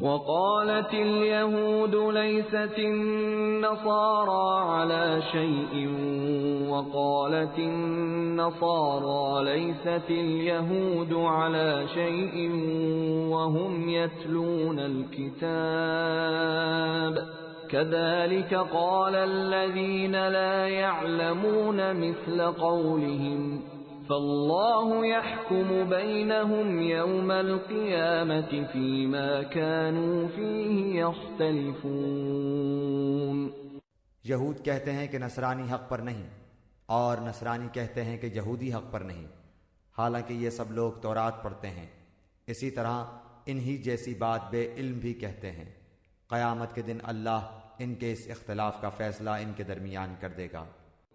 وَقَالَتِ الْيَهُودُ لَيْسَتِ النَّصَارَىٰ عَلَىٰ شَيْءٍ وَقَالَتِ النَّصَارَىٰ لَيْسَتِ الْيَهُودُ عَلَىٰ شَيْءٍ وَهُمْ يَتْلُونَ الْكِتَابَ كَذَلِكَ قَالَ الَّذِينَ لَا يَعْلَمُونَ مِثْلَ قَوْلِهِمْ فَاللَّهُ يَحْكُمُ بَيْنَهُمْ يَوْمَ الْقِيَامَةِ فِيمَا كَانُوا فِيهِ يَخْتَلِفُونَ۔ یہود کہتے ہیں کہ نصرانی حق پر نہیں، اور نصرانی کہتے ہیں کہ یہودی حق پر نہیں، حالانکہ یہ سب لوگ تورات پڑھتے ہیں۔ اسی طرح انہی جیسی بات بے علم بھی کہتے ہیں۔ قیامت کے دن اللہ ان کے اس اختلاف کا فیصلہ ان کے درمیان کر دے گا۔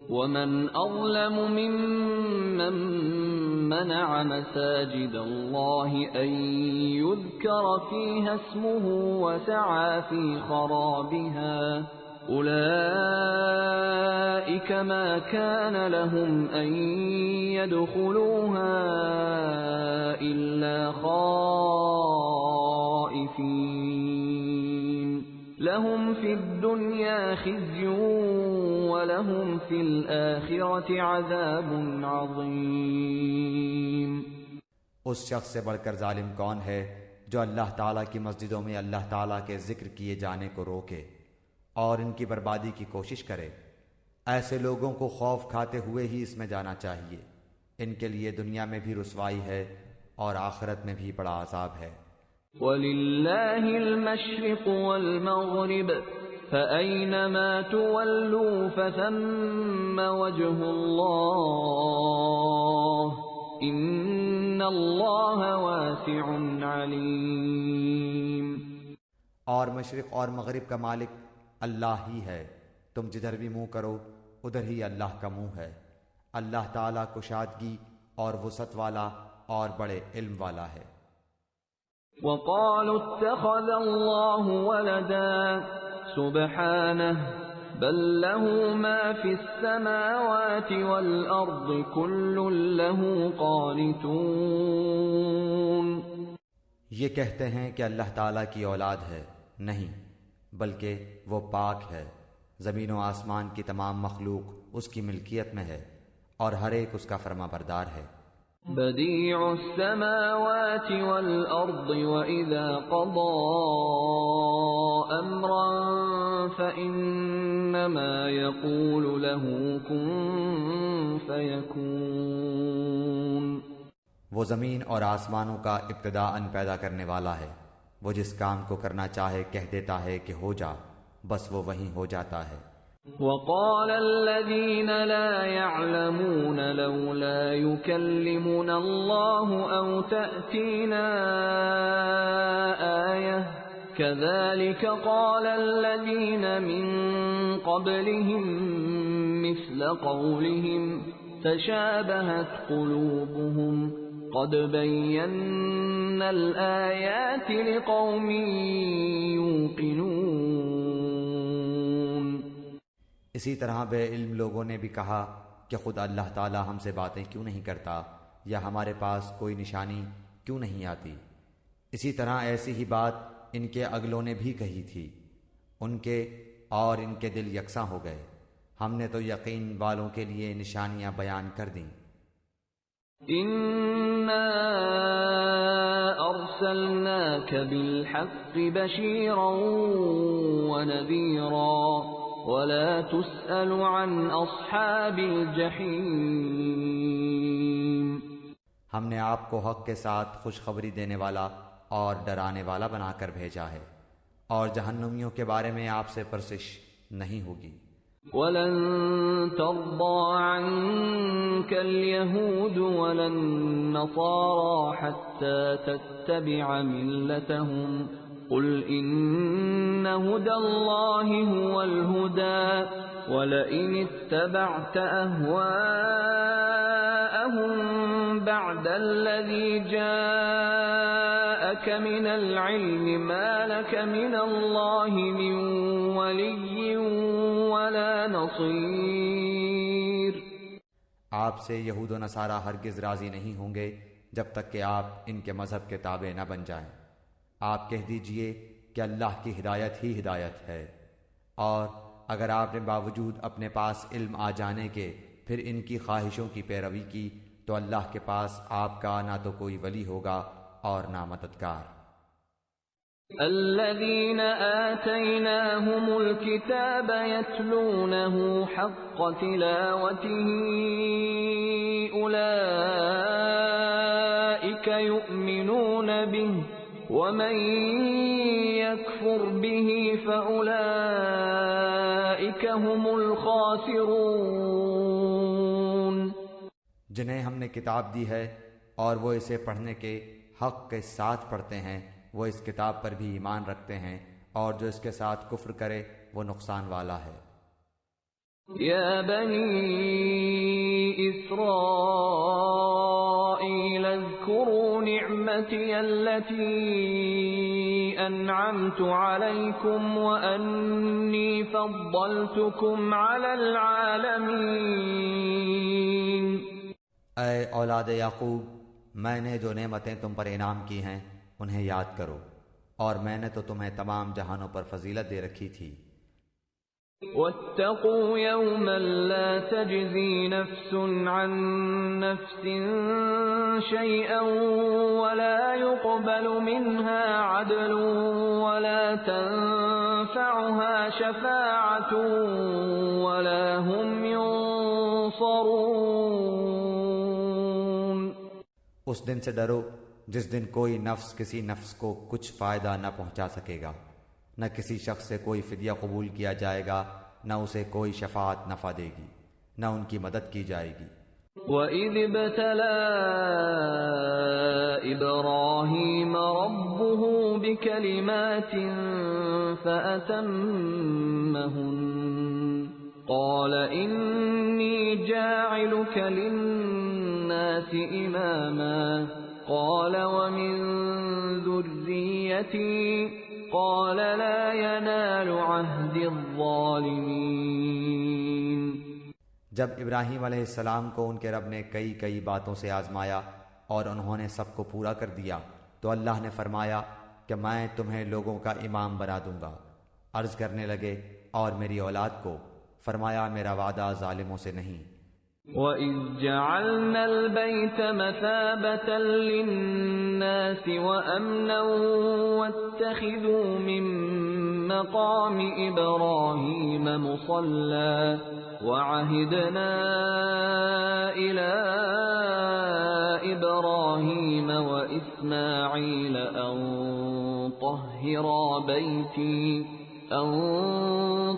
ومن أظلم ممن منع مساجد الله أن يذكر فيها اسمه وسعى في خرابها أولئك ما كان لهم أن يدخلوها إلا خائفين لهم في الدنيا خزي وَلَهُمْ فِي الْآخِرَةِ عَذَابٌ عَظِيمٌ۔ اس شخص سے بڑھ کر ظالم کون ہے جو اللہ تعالیٰ کی مسجدوں میں اللہ تعالیٰ کے ذکر کیے جانے کو روکے اور ان کی بربادی کی کوشش کرے؟ ایسے لوگوں کو خوف کھاتے ہوئے ہی اس میں جانا چاہیے، ان کے لیے دنیا میں بھی رسوائی ہے اور آخرت میں بھی بڑا عذاب ہے۔ وَلِلَّهِ الْمَشْرِقُ وَالْمَغْرِبُ فَأَيْنَمَا تُوَلُّوا فَثَمَّ وَجْهُ اللَّهِ إِنَّ اللَّهَ وَاسِعٌ عَلِيمٌ۔ اور مشرق اور مغرب کا مالک اللہ ہی ہے، تم جدھر بھی منہ کرو ادھر ہی اللہ کا منہ ہے۔ اللہ تعالیٰ کشادگی اور وسعت والا اور بڑے علم والا ہے۔ وَقَالُوا اتَّخَذَ اللَّهُ وَلَدًا سبحانه بل له ما في السماوات والأرض كل له قانتون۔ یہ کہتے ہیں کہ اللہ تعالیٰ کی اولاد ہے، نہیں بلکہ وہ پاک ہے، زمین و آسمان کی تمام مخلوق اس کی ملکیت میں ہے اور ہر ایک اس کا فرما بردار ہے۔ بديع السماوات والأرض وإذا قضى أمرا فإنما يقول له كن فيكون۔ وہ زمین اور آسمانوں کا ابتداءً پیدا کرنے والا ہے، وہ جس کام کو کرنا چاہے کہہ دیتا ہے کہ ہو جا، بس وہ وہیں ہو جاتا ہے۔ وقال الذين لا يعلمون لولا يكلمنا الله أو تأتينا آية كذلك قال الذين من قبلهم مثل قولهم تشابهت قلوبهم قد بينا الآيات لقوم يوقنون۔ اسی طرح بے علم لوگوں نے بھی کہا کہ خود اللہ تعالی ہم سے باتیں کیوں نہیں کرتا، یا ہمارے پاس کوئی نشانی کیوں نہیں آتی۔ اسی طرح ایسی ہی بات ان کے اگلوں نے بھی کہی تھی، ان کے اور ان کے دل یکساں ہو گئے۔ ہم نے تو یقین والوں کے لیے نشانیاں بیان کر دیں۔ اِنَّا أَرْسَلْنَاكَ بِالْحَقِّ بَشِيرًا وَنَذِيرًا وَلَا تُسْأَلُ عَنْ أَصْحَابِ الْجَحِيمِ۔ ہم نے آپ کو حق کے ساتھ خوشخبری دینے والا اور ڈرانے والا بنا کر بھیجا ہے، اور جہنمیوں کے بارے میں آپ سے پرسش نہیں ہوگی۔ وَلَن تَرْضَىٰ عَنكَ الْيَهُودُ وَلَا النَّصَارَىٰ حَتَّىٰ تَتَّبِعَ مِلَّتَهُمْ قُلْ إِنَّ هُدَى اللَّهِ هُوَ الْهُدَىٰ وَلَئِنِ اتَّبَعْتَ أَهْوَاءَهُم بَعْدَ الَّذِي جَاءَكَ مِنَ الْعِلْمِ مَا لَكَ مِنَ اللَّهِ مِن وَلِيٍّ وَلَا نَصِيرٍ۔ آپ سے یہود و نصارہ ہرگز راضی نہیں ہوں گے جب تک کہ آپ ان کے مذہب کے تابع نہ بن جائیں۔ آپ کہہ دیجئے کہ اللہ کی ہدایت ہی ہدایت ہے، اور اگر آپ نے باوجود اپنے پاس علم آ جانے کے پھر ان کی خواہشوں کی پیروی کی تو اللہ کے پاس آپ کا نہ تو کوئی ولی ہوگا اور نہ مددگار۔ الذين آتيناهم الكتاب يتلونه حق تلاوته أولئك يؤمنون به ومن يكفر به فأولئك هم الخاسرون۔ جنہیں ہم نے کتاب دی ہے اور وہ اسے پڑھنے کے حق کے ساتھ پڑھتے ہیں، وہ اس کتاب پر بھی ایمان رکھتے ہیں، اور جو اس کے ساتھ کفر کرے وہ نقصان والا ہے۔ یا بنی اسرائیل اذکروا نعمتی التي انعمت علیکم وانی فضلتکم علی العالمین۔ اے اولاد یعقوب، میں نے جو نعمتیں تم پر انعام کی ہیں انہیں یاد کرو، اور میں نے تو تمہیں تمام جہانوں پر فضیلت دے رکھی تھی۔ واتقوا يوما لا تجزي نفس عن نفس شيئا ولا يقبل منها عدل ولا تنفعها شفاعة ولا هم ينصرون۔ اس دن سے ڈرو جس دن کوئی نفس کسی نفس کو کچھ فائدہ نہ پہنچا سکے گا، نہ کسی شخص سے کوئی فدیہ قبول کیا جائے گا، نہ اسے کوئی شفاعت نفع دے گی، نہ ان کی مدد کی جائے گی۔ وَإِذِ ابْتَلَى إِبْرَاهِيمَ رَبُّهُ بِكَلِمَاتٍ فَأَتَمَّهُنَّ قَالَ إِنِّي جَاعِلُكَ لِلنَّاسِ إِمَامًا قَالَ وَمِن ذُرِّيَّتِي قال لا ينال عهد الظالمین۔ جب ابراہیم علیہ السلام کو ان کے رب نے کئی باتوں سے آزمایا اور انہوں نے سب کو پورا کر دیا تو اللہ نے فرمایا کہ میں تمہیں لوگوں کا امام بنا دوں گا۔ عرض کرنے لگے اور میری اولاد کو؟ فرمایا میرا وعدہ ظالموں سے نہیں۔ وَإِذْ جَعَلْنَا الْبَيْتَ مَثَابَةً لِلنَّاسِ وَأَمْنًا وَاتَّخِذُوا مِن مَّقَامِ إِبْرَاهِيمَ مُصَلًّى وَعَهِدْنَا إِلَىٰ إِبْرَاهِيمَ وَإِسْمَاعِيلَ أَن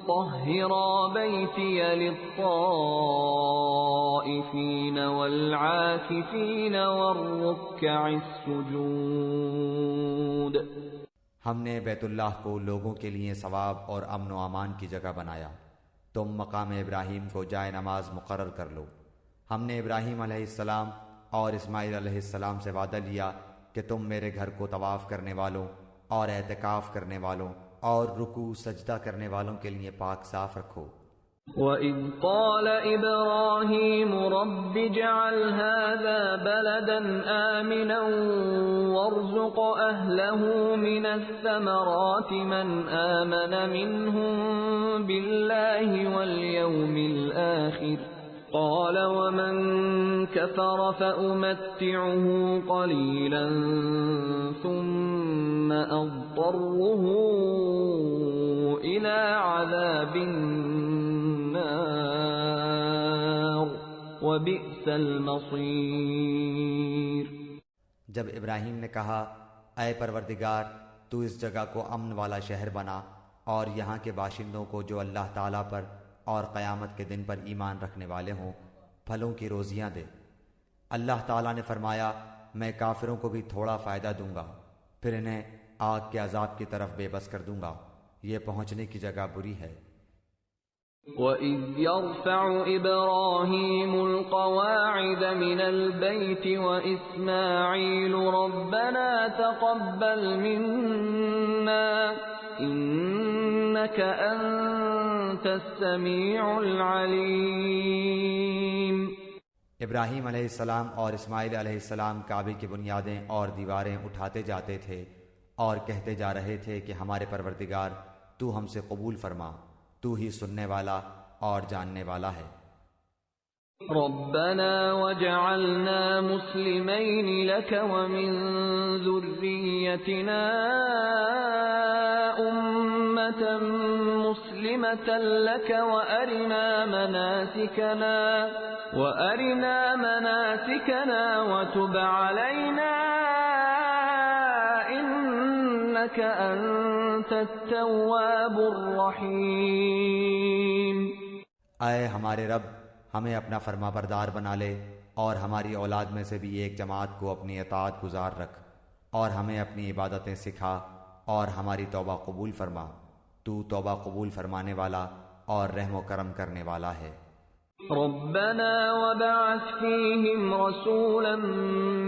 طَهِّرَا بَيْتِيَ لِلطَّائِفِينَ وَالْعَاكِفِينَ وَالرُّكَّعِ السُّجُودِ۔ ہم نے بیت اللہ کو لوگوں کے لیے ثواب اور امن و امان کی جگہ بنایا، تم مقام ابراہیم کو جائے نماز مقرر کر لو۔ ہم نے ابراہیم علیہ السلام اور اسماعیل علیہ السلام سے وعدہ لیا کہ تم میرے گھر کو طواف کرنے والوں اور اعتکاف کرنے والوں اور رکوع سجدہ کرنے والوں کے لیے پاک صاف رکھو۔ وَإِذْ قَالَ إِبْرَاهِيمُ رَبِّ اجْعَلْ هَٰذَا بَلَدًا آمِنًا وَارْزُقْ أَهْلَهُ مِنَ الثَّمَرَاتِ مَنْ آمَنَ مِنْهُم بِاللَّهِ وَالْيَوْمِ الْآخِرِ قَالَ وَمَن كَفَرَ فَأُمَتِّعُهُ قَلِيلًا ثُمَّ أَضْطَرُّهُ إِلَىٰ عَذَابِ النَّارِ وَبِئْسَ الْمَصِيرُ۔ جب ابراہیم نے کہا اے پروردگار تو اس جگہ کو امن والا شہر بنا اور یہاں کے باشندوں کو جو اللہ تعالیٰ پر اور قیامت کے دن پر ایمان رکھنے والے ہوں پھلوں کی روزیاں دے۔ اللہ تعالیٰ نے فرمایا میں کافروں کو بھی تھوڑا فائدہ دوں گا، پھر انہیں آگ کے عذاب کی طرف بے بس کر دوں گا، یہ پہنچنے کی جگہ بری ہے۔ وَإِذْ يَرْفَعُ إِبْرَاهِيمُ الْقَوَاعِدَ مِنَ الْبَيْتِ وَإِسْمَاعِيلُ رَبَّنَا تَقَبَّلْ مِنَّا إِنَّكَ أَنتَ السَّمِيعُ الْعَلِيمُ۔ ابراہیم علیہ السلام اور اسماعیل علیہ السلام کعبے کی بنیادیں اور دیواریں اٹھاتے جاتے تھے اور کہتے جا رہے تھے کہ ہمارے پروردگار تو ہم سے قبول فرما، تو ہی سننے والا اور جاننے والا ہے۔ ربنا وجعلنا مسلمين لك ومن ذريتنا أمة مسلمة لك وأرنا مناسكنا وتب علينا إنك أنت التواب الرحيم۔ اے ہمارے رب، ہمیں اپنا فرما بردار بنا لے اور ہماری اولاد میں سے بھی ایک جماعت کو اپنی اطاعت گزار رکھ، اور ہمیں اپنی عبادتیں سکھا، اور ہماری توبہ قبول فرما، تو توبہ قبول فرمانے والا اور رحم و کرم کرنے والا ہے۔ ربنا وبعث فيهم رسولا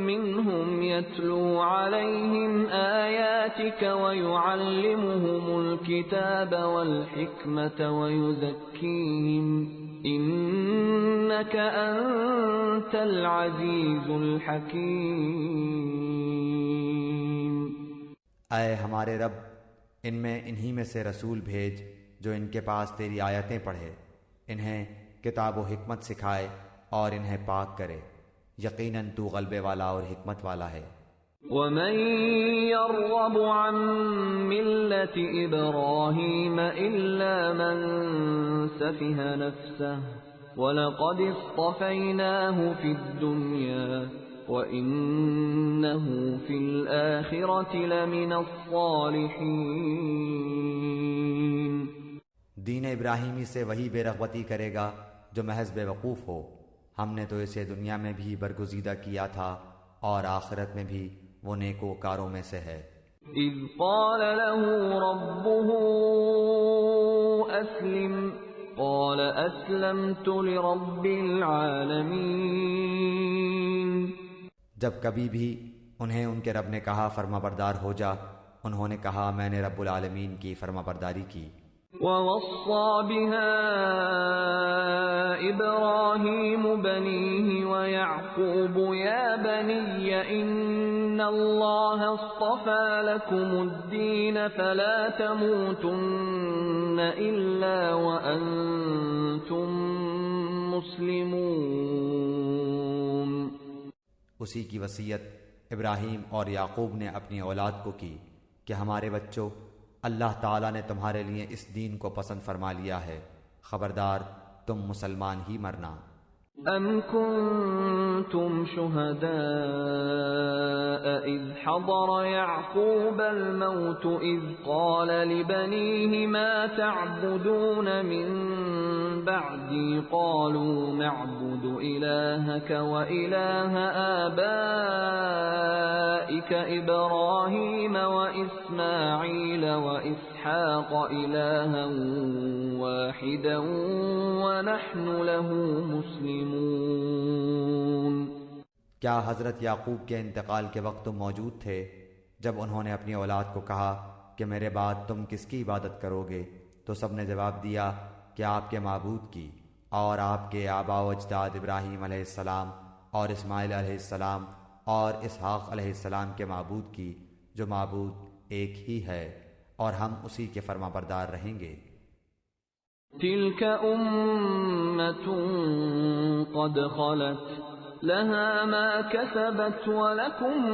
منهم يتلو عليهم آياتك ويعلمهم الكتاب والحكمة ويزكيهم إنك أنت العزيز الحكيم۔ اے ہمارے رب، ان میں انہی میں سے رسول بھیج جو ان کے پاس تیری آیتیں پڑھے، انہیں کتاب و حکمت سکھائے اور انہیں پاک کرے، یقیناً تو غلبے والا اور حکمت والا ہے۔ وَمَن يَرْغَبُ عَن مِّلَّةِ إِبْرَاهِيمَ إِلَّا مَن سَفِهَ نَفْسَهُ وَلَقَدِ اصْطَفَيْنَاهُ فِي الدُّنْيَا وَإِنَّهُ فِي الْآخِرَةِ لَمِنَ الصَّالِحِينَ۔ دین ابراہیمی سے وہی بے رغبتی کرے گا جو محض بے وقوف ہو، ہم نے تو اسے دنیا میں بھی برگزیدہ کیا تھا اور آخرت میں بھی وہ نیکوکاروں میں سے ہے۔ اذ قال له ربه اسلم قال اسلمت لرب العالمین۔ جب کبھی بھی انہیں ان کے رب نے کہا فرما بردار ہو جا، انہوں نے کہا میں نے رب العالمین کی فرما برداری کی۔ وَوَصَّى بِهَا إِبْرَاهِيمُ بَنِيهِ وَيَعْقُوبُ يَا بَنِيَّ إِنَّ اللَّهَ اصْطَفَى لَكُمُ الدِّينَ فَلَا تَمُوتُنَّ إِلَّا وَأَنْتُمْ مُسْلِمُونَ۔ اسی کی وصیت ابراہیم اور یعقوب نے اپنی اولاد کو کی کہ ہمارے بچوں، اللہ تعالیٰ نے تمہارے لیے اس دین کو پسند فرما لیا ہے، خبردار تم مسلمان ہی مرنا۔ ام کنتم شہداء اذ حضر یعقوب الموت اذ قال لبنیہ ما تعبدون من بعدی قالوا نعبد الہک وإلہ آبائک ابراہیم واسماعیل واسحاق الہا واحدا ونحن له مسلمون۔ کیا حضرت یعقوب کے انتقال کے وقت تم موجود تھے جب انہوں نے اپنی اولاد کو کہا کہ میرے بعد تم کس کی عبادت کرو گے؟ تو سب نے جواب دیا کہ آپ کے معبود کی اور آپ کے آباء و اجداد ابراہیم علیہ السلام اور اسماعیل علیہ السلام اور اسحاق علیہ السلام کے معبود کی، جو معبود ایک ہی ہے، اور ہم اسی کے فرما بردار رہیں گے۔ تلك أمة قد خلت لها ما كسبت ولكم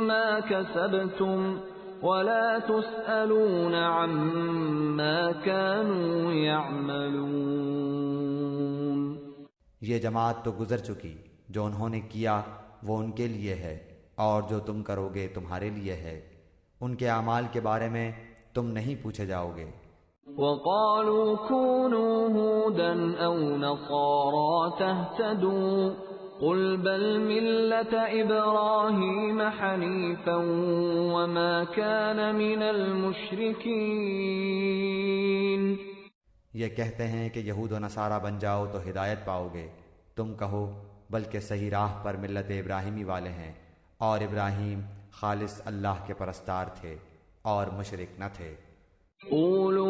ما كسبتم ولا تسألون عما كانوا يعملون۔ یہ جماعت تو گزر چکی، جو انہوں نے کیا وہ ان کے لیے ہے، اور جو تم کرو گے تمہارے لیے ہے، ان کے اعمال کے بارے میں تم نہیں پوچھے جاؤ گے۔ وَقَالُوا كُونُوا هُودًا أَوْ نَصَارَىٰ تَهْتَدُوا قُلْ بَلْ مِلَّةَ إِبْرَاهِيمَ حَنِيفًا وَمَا كَانَ مِنَ الْمُشْرِكِينَ۔ یہ کہتے ہیں کہ یہود و نصارہ بن جاؤ تو ہدایت پاؤ گے، تم کہو بلکہ صحیح راہ پر ملت ابراہیمی والے ہیں، اور ابراہیم خالص اللہ کے پرستار تھے اور مشرک نہ تھے۔ قولوا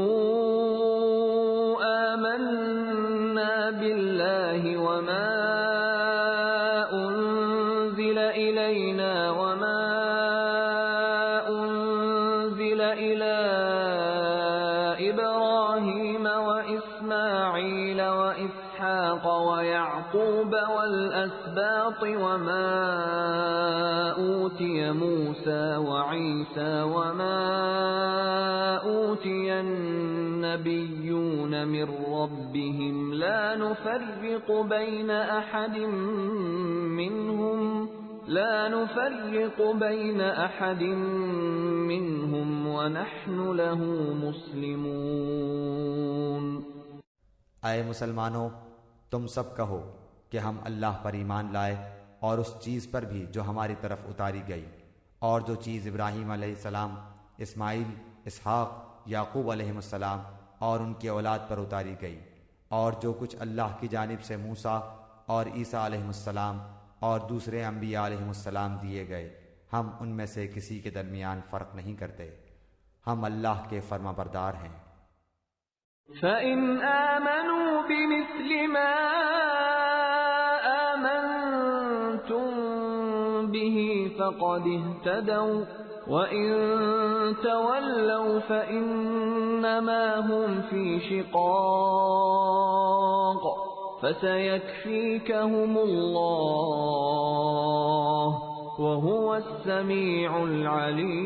آمنا بالله وما أنزل إلينا وما أنزل إلى إبراهيم وإسماعيل وإسحاق ويعقوب والأسباط وما أوتي موسى وعيسى وما أوتي النبيون من ربهم لا نفرق بين أحد منهم ونحن له مسلمون۔ اے مسلمانوں، تم سب کہو کہ ہم اللہ پر ایمان لائے اور اس چیز پر بھی جو ہماری طرف اتاری گئی، اور جو چیز ابراہیم علیہ السلام، اسماعیل، اسحاق، یعقوب علیہ السلام اور ان کی اولاد پر اتاری گئی، اور جو کچھ اللہ کی جانب سے موسیٰ اور عیسیٰ علیہ السلام اور دوسرے انبیاء علیہ السلام دیے گئے، ہم ان میں سے کسی کے درمیان فرق نہیں کرتے، ہم اللہ کے فرما بردار ہیں۔ فَإِنْ آمَنُوا بِمِثْلِ مَا آمَنْتُمْ بِهِ فَقَدِ اهْتَدَوْا وَإِنْ تَوَلَّوْا فَإِنَّمَا هُمْ فِي شِقَاقٍ فَسَيَكْفِيكَهُمُ اللَّهُ وَهُوَ السَّمِيعُ الْعَلِيمُ۔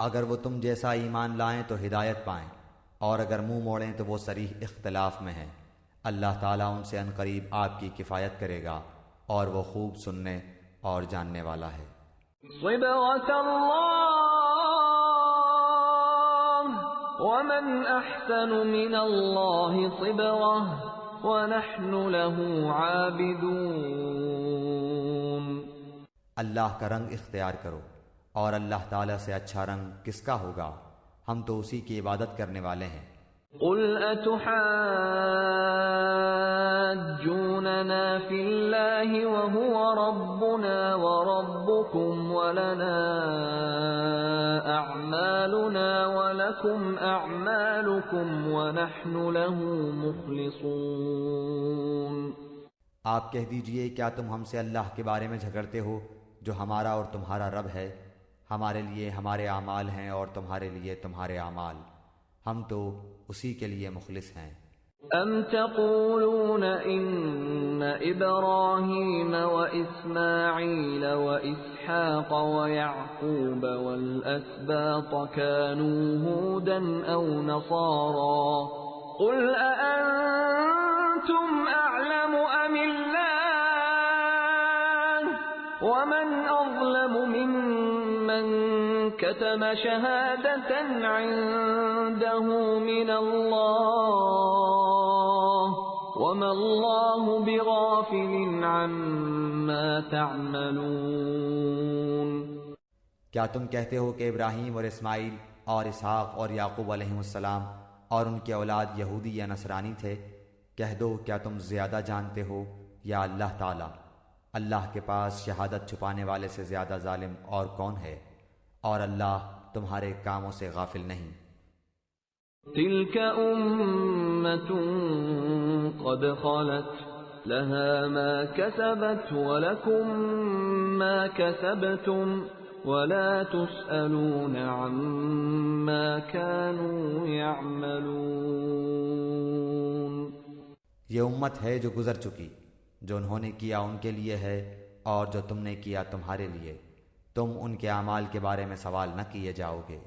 اگر وہ تم جیسا ایمان لائیں تو ہدایت پائیں، اور اگر منہ موڑیں تو وہ صریح اختلاف میں ہیں۔ اللہ تعالیٰ ان سے عنقریب آپ کی کفایت کرے گا، اور وہ خوب سننے اور جاننے والا ہے۔ صبغة اللہ ومن احسن من اللہ صبغة ونحن له عابدون۔ اللہ کا رنگ اختیار کرو، اور اللہ تعالیٰ سے اچھا رنگ کس کا ہوگا، ہم تو اسی کی عبادت کرنے والے ہیں۔ قل اتحاجوننا فی اللہ وهو ربنا وربکم ولنا اعمالنا ولکم اعمالکم ونحن له مخلصون۔ آپ کہہ دیجئے، کیا تم ہم سے اللہ کے بارے میں جھگڑتے ہو جو ہمارا اور تمہارا رب ہے؟ ہمارے لیے ہمارے اعمال ہیں اور تمہارے لیے تمہارے اعمال، ہم تو اسی کے لیے مخلص ہیں۔ ام تقولون ان ابراہیم واسماعیل واسحاق ویعقوب والاسباط كانوا هودا او نصارا قل اانتم اعلم ام اللہ ومن اظلم ممن كتم شهادة عنده من الله وما الله بغافل عما تعملون۔ کیا تم کہتے ہو کہ ابراہیم اور اسماعیل اور اسحاق اور یعقوب علیہ السلام اور ان کے اولاد یہودی یا نصرانی تھے؟ کہہ دو، کیا تم زیادہ جانتے ہو یا اللہ تعالی؟ اللہ کے پاس شہادت چھپانے والے سے زیادہ ظالم اور کون ہے؟ اور اللہ تمہارے کاموں سے غافل نہیں۔ تلك امة قد خلت لها ما كسبت ولكم ما كسبتم ولا تسألون عما كانوا يعملون۔ یہ امت ہے جو گزر چکی، جو انہوں نے کیا ان کے لیے ہے، اور جو تم نے کیا تمہارے لیے، تم ان کے اعمال کے بارے میں سوال نہ کیے جاؤ گے۔